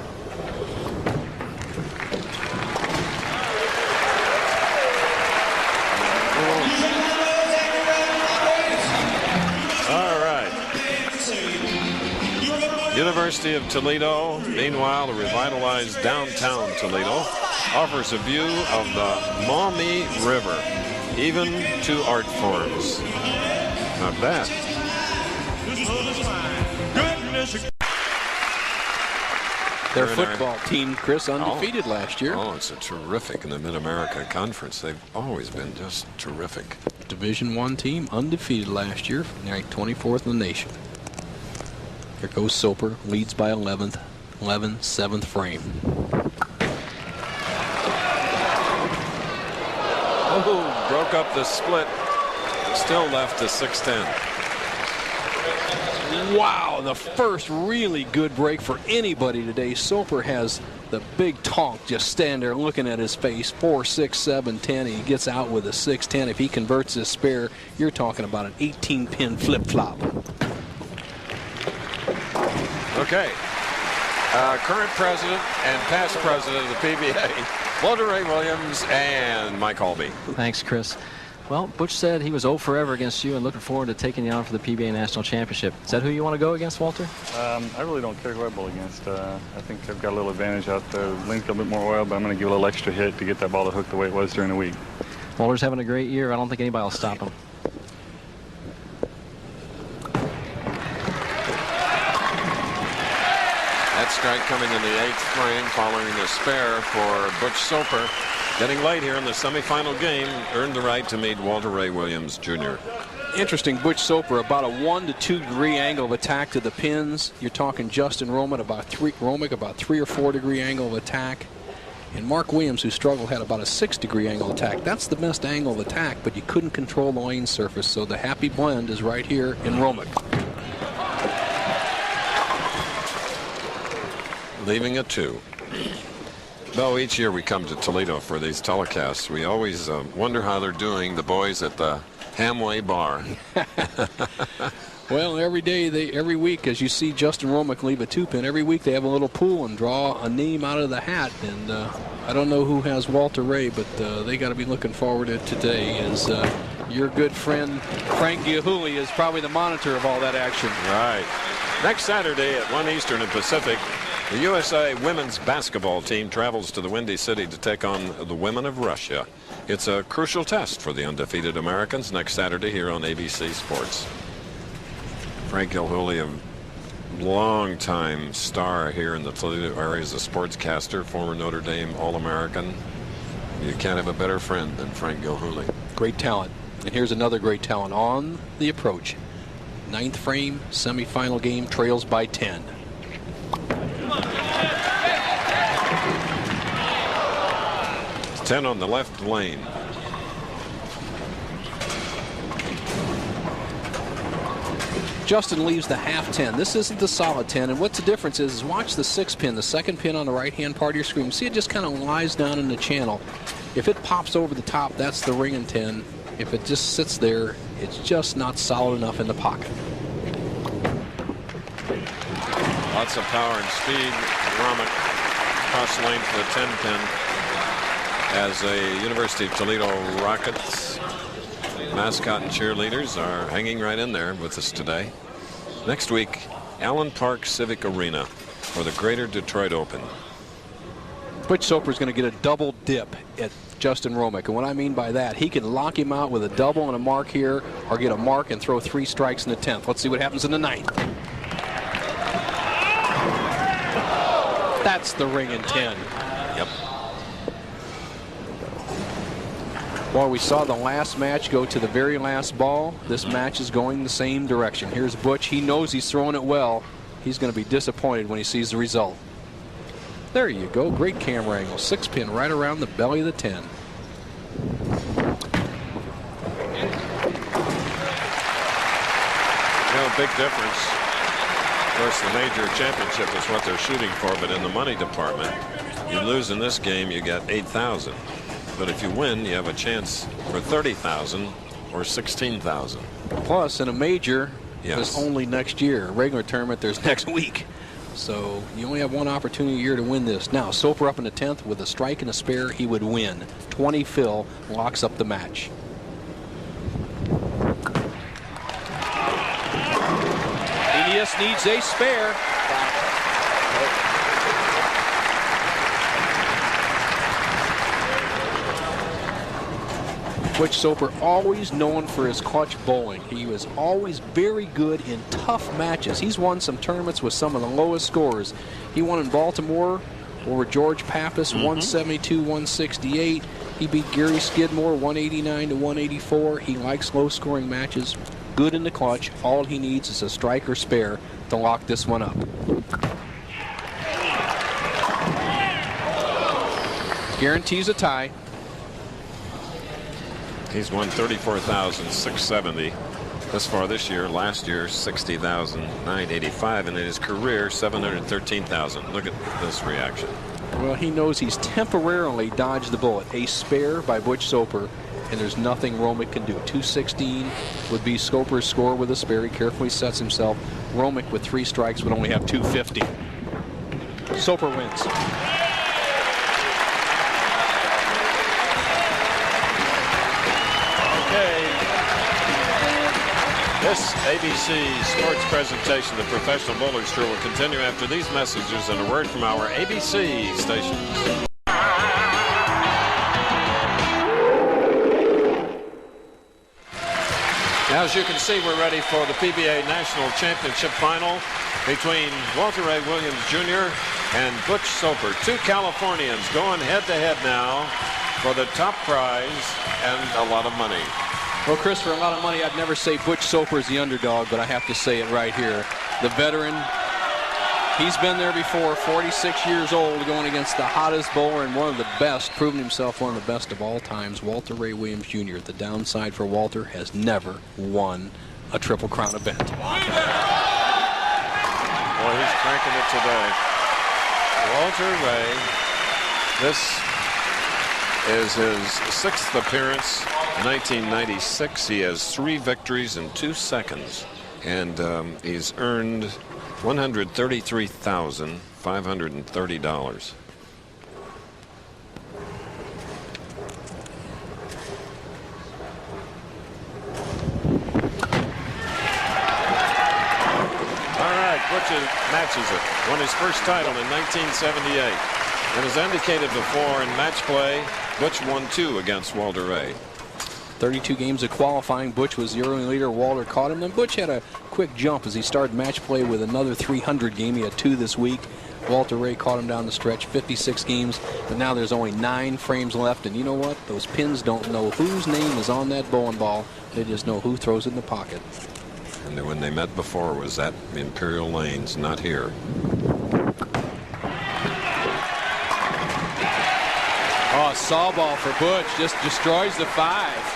University of Toledo, meanwhile, a revitalized downtown Toledo offers a view of the Maumee River, even to art forms. Not bad. Their football team, Chris, undefeated last year. Oh, it's a terrific in the Mid-America Conference. They've always been just terrific. Division I team, undefeated last year, ranked 24th in the nation. Here goes Soper, leads by 11th, 7th frame. Oh, broke up the split. Still left to 6-10. Wow, the first really good break for anybody today. Soper has the big tonk just standing there looking at his face. 4, 6, 7, 10. He gets out with a 6-10. If he converts his spare, you're talking about an 18-pin flip-flop. Okay. Current president and past president of the PBA, Walter Ray Williams and Mike Halby. Thanks, Chris. Well, Butch said he was 0 forever against you and looking forward to taking you on for the PBA National Championship. Is that who you want to go against, Walter? I really don't care who I bowl against. I think I've got a little advantage out there. Link's got a bit more oil, but I'm going to give a little extra hit to get that ball to hook the way it was during the week. Walter's having a great year. I don't think anybody will stop him. Strike coming in the 8th frame following the spare for Butch Soper. Getting late here in the semifinal game, earned the right to meet Walter Ray Williams Jr. Interesting, Butch Soper, about a 1 to 2 degree angle of attack to the pins. You're talking Justin Romek about 3 or 4 degree angle of attack. And Mark Williams, who struggled, had about a 6 degree angle attack. That's the best angle of attack, but you couldn't control the lane surface. So the happy blend is right here in Romek. Leaving a 2. Though each year we come to Toledo for these telecasts, we always wonder how they're doing, the boys at the Hamway Bar. Well, every week, as you see Justin Romek leave a 2-pin, every week they have a little pool and draw a name out of the hat. And I don't know who has Walter Ray, but they got to be looking forward to today. As your good friend Frank Giahuli is probably the monitor of all that action. Right. Next Saturday at 1 Eastern and Pacific, the USA women's basketball team travels to the Windy City to take on the women of Russia. It's a crucial test for the undefeated Americans next Saturday here on ABC Sports. Frank Gilhooly, a long-time star here in the Toledo area as a sportscaster, former Notre Dame All-American. You can't have a better friend than Frank Gilhooly. Great talent. And here's another great talent on the approach. 9th frame, semifinal game, trails by 10. It's 10 on the left lane. Justin leaves the half 10. This isn't the solid 10. And what's the difference is watch the 6 pin, the second pin on the right-hand part of your screen. See, it just kind of lies down in the channel. If it pops over the top, that's the ring and 10. If it just sits there, it's just not solid enough in the pocket. Lots of power and speed. Romick cross lane for the 10 pin as a University of Toledo Rockets mascot and cheerleaders are hanging right in there with us today. Next week, Allen Park Civic Arena for the Greater Detroit Open. Butch Soper's going to get a double dip at Justin Romick. And what I mean by that, he can lock him out with a double and a mark here, or get a mark and throw 3 strikes in the 10th. Let's see what happens in the 9th. That's the ring in 10. Yep. Well, we saw the last match go to the very last ball. This match is going the same direction. Here's Butch. He knows he's throwing it well. He's going to be disappointed when he sees the result. There you go. Great camera angle. 6 pin right around the belly of the 10. Big difference. Of course, the major championship is what they're shooting for, but in the money department, you lose in this game, you get $8,000. But if you win, you have a chance for $30,000 or $16,000. Plus, in a major, yes, there's only next year. A regular tournament, there's next week. So you only have one opportunity a year to win this. Now, Soper up in the 10th with a strike and a spare, he would win. 20 fill locks up the match. Ineos needs a spare. Butch Soper, always known for his clutch bowling. He was always very good in tough matches. He's won some tournaments with some of the lowest scores. He won in Baltimore over George Pappas, 172, 168. He beat Gary Skidmore, 189 to 184. He likes low-scoring matches. Good in the clutch. All he needs is a strike or spare to lock this one up. Guarantees a tie. He's won $34,670 thus far this year. Last year, $60,985, and in his career, $713,000. Look at this reaction. Well, he knows he's temporarily dodged the bullet. A spare by Butch Soper, and there's nothing Romick can do. 216 would be Soper's score with a spare. He carefully sets himself. Romick with 3 strikes would only have 250. Soper wins. This ABC Sports presentation, the Professional Bowlers Tour, will continue after these messages and a word from our ABC stations. As you can see, we're ready for the PBA National Championship final between Walter Ray Williams Jr. and Butch Soper. 2 Californians going head-to-head now for the top prize and a lot of money. Well, Chris, for a lot of money, I'd never say Butch Soper is the underdog, but I have to say it right here. The veteran, he's been there before, 46 years old, going against the hottest bowler and one of the best, proven himself one of the best of all times, Walter Ray Williams Jr. The downside for Walter has never won a Triple Crown event. Boy, he's cranking it today. Walter Ray, this is his 6th appearance. 1996. He has 3 victories in 2 seconds, and he's earned $133,530. All right, Butch matches it. Won his first title in 1978, and as indicated before in match play, Butch won 2 against Walter Ray. 32 games of qualifying. Butch was the early leader. Walter caught him. Then Butch had a quick jump as he started match play with another 300 game. He had 2 this week. Walter Ray caught him down the stretch, 56 games. But now there's only 9 frames left. And you know what? Those pins don't know whose name is on that bowling ball. They just know who throws it in the pocket. And when they met before was at Imperial Lanes, not here. Oh, saw ball for Butch. Just destroys the 5.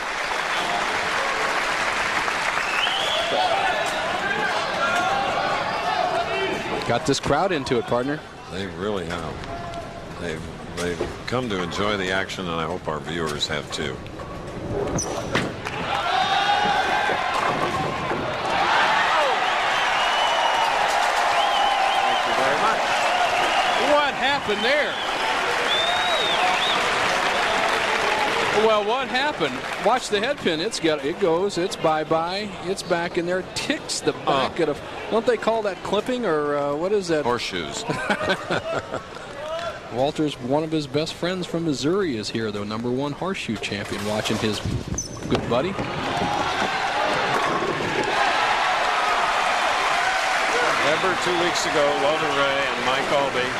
Got this crowd into it, partner. They really have. They've come to enjoy the action, and I hope our viewers have too. Thank you very much. What happened there? Well, what happened? Watch the head pin. It goes. It's bye-bye. It's back in there. Ticks the back of. Don't they call that clipping, or what is that? Horseshoes. Walter's one of his best friends from Missouri is here, though. #1 horseshoe champion, watching his good buddy. Remember 2 weeks ago, Walter Ray and Mike Albee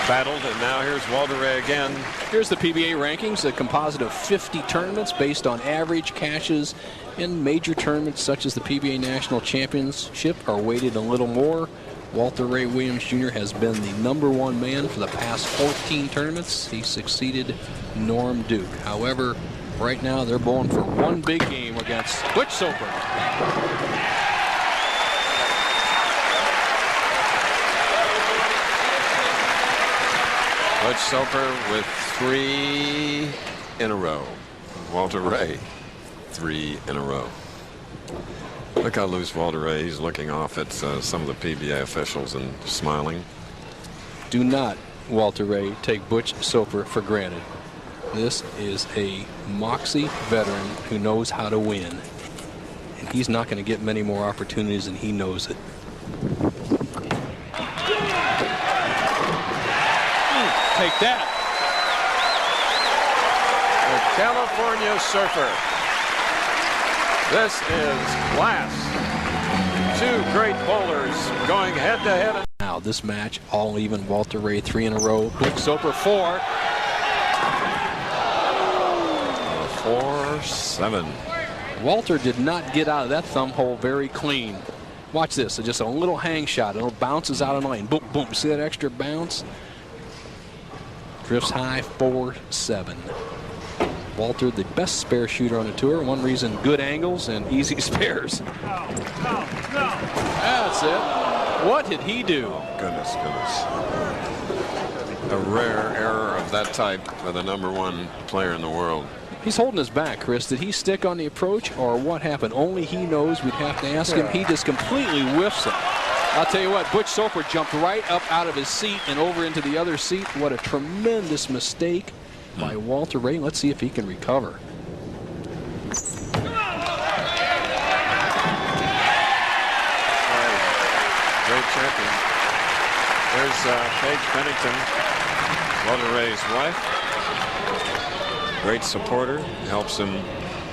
battled, and now here's Walter Ray again. Here's the PBA rankings, a composite of 50 tournaments based on average caches. In major tournaments such as the PBA National Championship are weighted a little more. Walter Ray Williams Jr. has been the #1 man for the past 14 tournaments. He succeeded Norm Duke. However, right now they're bowling for one big game against Butch Soper. Butch Soper with 3 in a row. Walter Ray, 3 in a row. Look how loose Walter Ray. He's looking off at some of the PBA officials and smiling. Do not, Walter Ray, take Butch Soper for granted. This is a moxie veteran who knows how to win. And he's not going to get many more opportunities, and he knows it. Take that. The California Surfer. This is class. 2 great bowlers going head-to-head. Now this match, all even. Walter Ray 3 in a row. Butch Soper 4. 4-7. Walter did not get out of that thumb hole very clean. Watch this. Just a little hang shot. It bounces out of line. Boom, boom. See that extra bounce? Drifts high, 4-7. Walter, the best spare shooter on the tour. One reason, good angles and easy spares. That's it. What did he do? Goodness. A rare error of that type for the #1 player in the world. He's holding his back, Chris. Did he stick on the approach, or what happened? Only he knows. We'd have to ask him. He just completely whiffs it. I'll tell you what, Butch Soper jumped right up out of his seat and over into the other seat. What a tremendous mistake by Walter Ray. Let's see if he can recover. Great champion. There's Paige Pennington, Walter Ray's wife. Great supporter. Helps him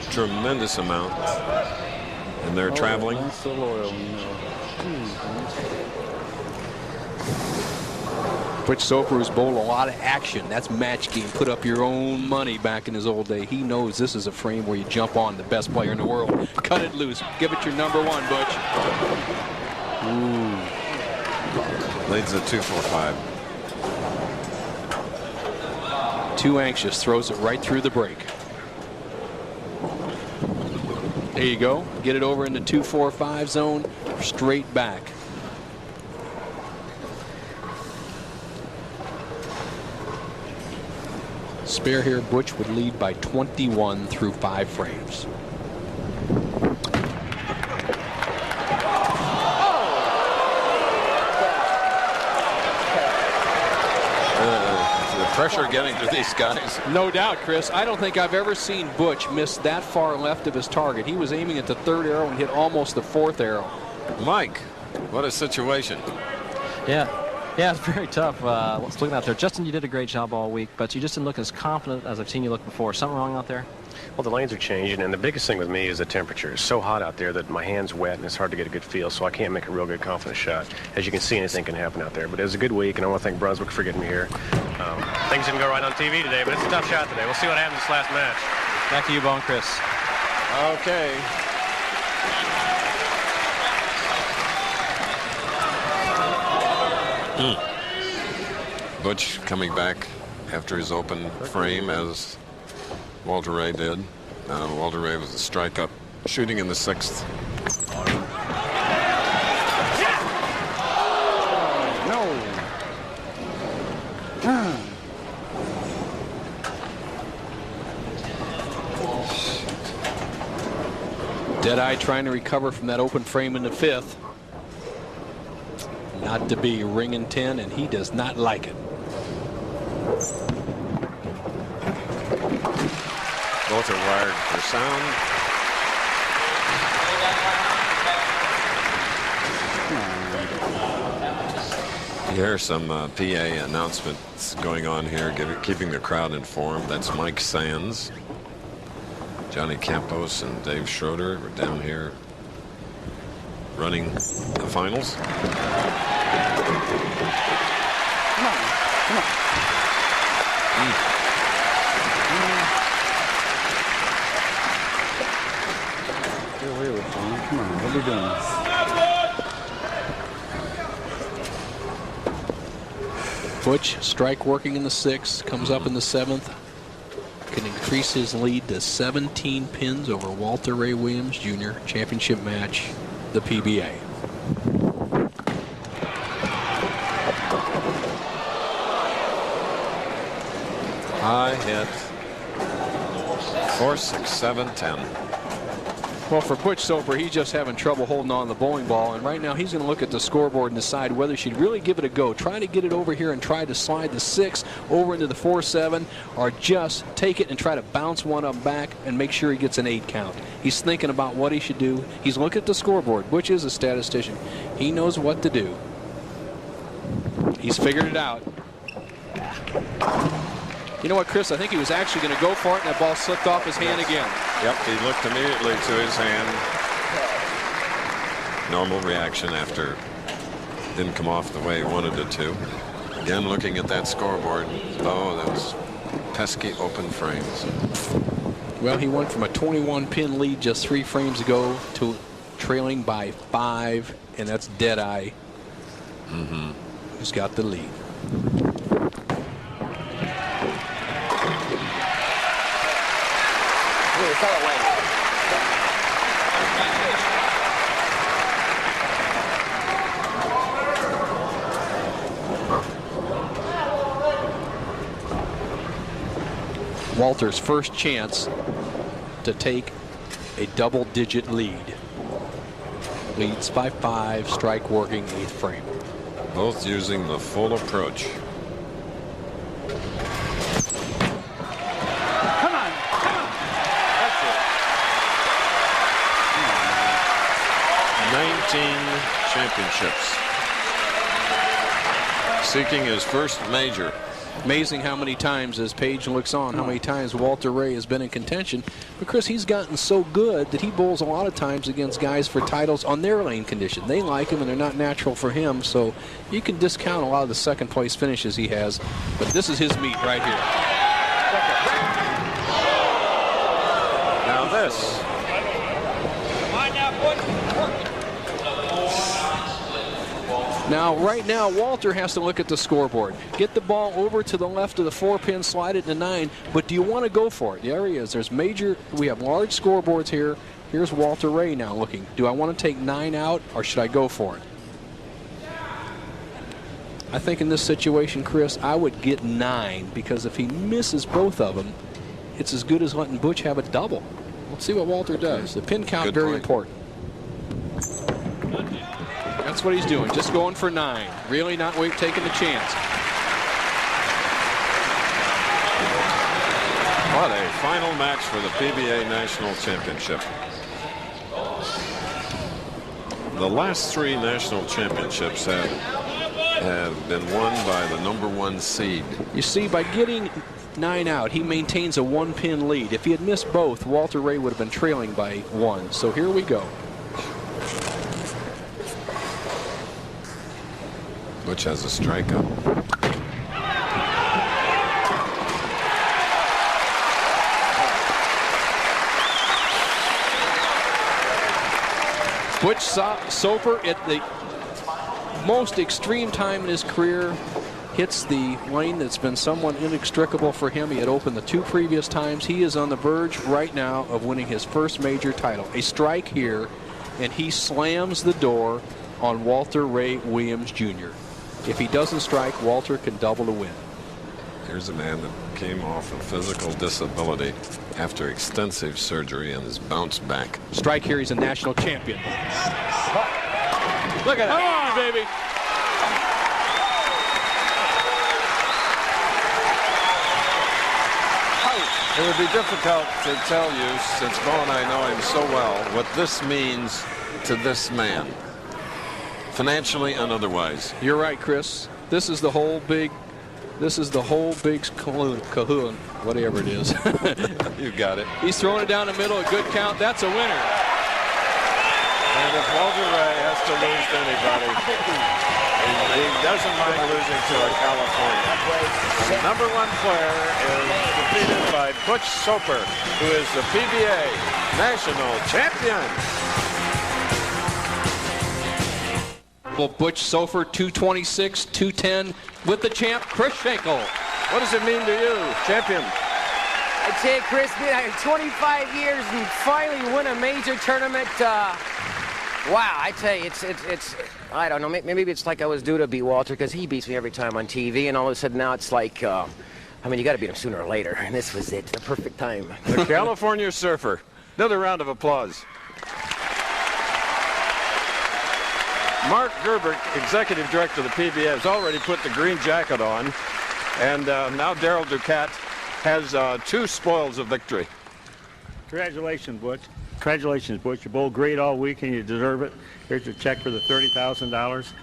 tremendous amount. And they're traveling. So loyal, Butch Soper has bowled a lot of action. That's match game. Put up your own money back in his old day. He knows this is a frame where you jump on the best player in the world. Cut it loose. Give it your #1, Butch. Ooh. Leads at 2-4-5. Too anxious. Throws it right through the break. There you go. Get it over in the 2-4-5 zone. Straight back. Spare here, Butch would lead by 21 through 5 frames. The pressure getting to these guys. No doubt, Chris. I don't think I've ever seen Butch miss that far left of his target. He was aiming at the 3rd arrow and hit almost the 4th arrow. Mike, what a situation. Yeah, it's very tough. Looking out there. Justin, you did a great job all week, but you just didn't look as confident as I've seen you look before. Something wrong out there? Well, the lanes are changing, and the biggest thing with me is the temperature. It's so hot out there that my hand's wet, and it's hard to get a good feel, so I can't make a real good confident shot. As you can see, anything can happen out there. But it was a good week, and I want to thank Brunswick for getting me here. Things didn't go right on TV today, but it's a tough shot today. We'll see what happens this last match. Back to you, Bo and Chris. Okay. Butch coming back after his open frame, as Walter Ray did. Walter Ray was a strike-up, shooting in the 6th. Deadeye trying to recover from that open frame in the 5th. Not to be ringing 10, and he does not like it. Both are wired for sound. You hear some PA announcements going on here, keeping the crowd informed. That's Mike Sands, Johnny Campos, and Dave Schroeder are down here running the finals. Come on. Get away with it, man. Come on, what are we doing? Butch, strike working in the 6th, comes up in the 7th. Can increase his lead to 17 pins over Walter Ray Williams Jr. Championship match, the PBA. High hit. 4, 6, 7, 10. Well, for Butch Soper, he's just having trouble holding on the bowling ball, and right now he's going to look at the scoreboard and decide whether she'd really give it a go. Try to get it over here and try to slide the 6 over into the 4-7, or just take it and try to bounce one up back and make sure he gets an 8 count. He's thinking about what he should do. He's looking at the scoreboard. Butch is a statistician. He knows what to do. He's figured it out. You know what, Chris? I think he was actually going to go for it, and that ball slipped off his hand again. Yep, he looked immediately to his hand. Normal reaction after it didn't come off the way he wanted it to. Again, looking at that scoreboard. Oh, those pesky open frames. Well, he went from a 21-pin lead just 3 frames ago to trailing by 5, and that's Deadeye. Who's got the lead. Walter's first chance to take a double-digit lead. Leads by 5, strike working 8th frame. Both using the full approach. Come on. That's it. 19 championships. Seeking his first major. Amazing how many times, as Page looks on, how many times Walter Ray has been in contention. But Chris, he's gotten so good that he bowls a lot of times against guys for titles on their lane condition. They like him and they're not natural for him, so you can discount a lot of the second place finishes he has. But this is his meat right here. Now this. Now, right now, Walter has to look at the scoreboard. Get the ball over to the left of the 4-pin, slide it to 9. But do you want to go for it? There he is. There's major. We have large scoreboards here. Here's Walter Ray now looking. Do I want to take 9 out, or should I go for it? I think in this situation, Chris, I would get 9, because if he misses both of them, it's as good as letting Butch have a double. Let's see what Walter does. The pin count, very important. That's what he's doing, just going for 9. Really not taking the chance. What a final match for the PBA National Championship. The last 3 national championships have been won by the #1 seed. You see, by getting 9 out. He maintains a 1-pin lead. If he had missed both, Walter Ray would have been trailing by 1. So here we go. Butch has a strikeout. Butch Soper, at the most extreme time in his career, hits the lane that's been somewhat inextricable for him. He had opened the 2 previous times. He is on the verge right now of winning his first major title. A strike here, and he slams the door on Walter Ray Williams Jr. If he doesn't strike, Walter can double to win. Here's a man that came off of physical disability after extensive surgery and has bounced back. Strike here, he's a national champion. Look at that. Come on, baby. It would be difficult to tell you, since Bo and I know him so well, what this means to this man, financially and otherwise. You're right, Chris. This is the whole big cahoon, whatever it is. You got it. He's throwing it down the middle, a good count. That's a winner. And if Walter Ray has to lose to anybody, he doesn't mind losing to a California. The number 1 player is defeated by Butch Soper, who is the PBA national champion. Well, Butch Soper, 226, 210 with the champ, Chris Schenkel. What does it mean to you, champion? I'd say, Chris, been out here 25 years and finally win a major tournament. Wow, I tell you, it's I don't know, maybe it's like I was due to beat Walter because he beats me every time on TV, and all of a sudden now it's like, I mean, you got to beat him sooner or later, and this was it, the perfect time. The California Surfer. Another round of applause. Mark Gerbert, executive director of the PBA, has already put the green jacket on, and now Darryl Ducat has 2 spoils of victory. Congratulations, Butch. Congratulations, Butch. You bowled great all week, and you deserve it. Here's your check for the $30,000,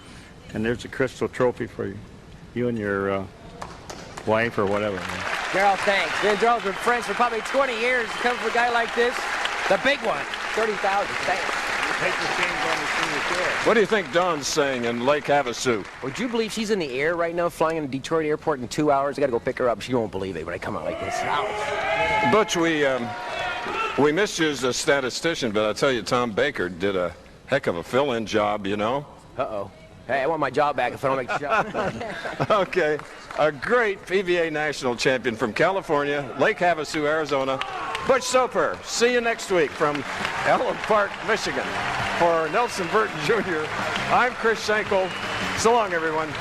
and there's a crystal trophy for you and your wife or whatever. Darryl, thanks. Me and Darryl's been friends for probably 20 years. Come for a guy like this, the big one, 30,000. Thanks. What do you think Dawn's saying in Lake Havasu? Would you believe she's in the air right now, flying in Detroit airport in 2 hours? I got to go pick her up. She won't believe it when I come out like this. Ouch. Butch, we missed you as a statistician, but I tell you, Tom Baker did a heck of a fill-in job, you know. Uh-oh. Hey, I want my job back if I don't make the shot. Okay. A great PBA national champion from California, Lake Havasu, Arizona, Butch Soper. See you next week from Allen Park, Michigan. For Nelson Burton Jr., I'm Chris Schenkel. So long, everyone.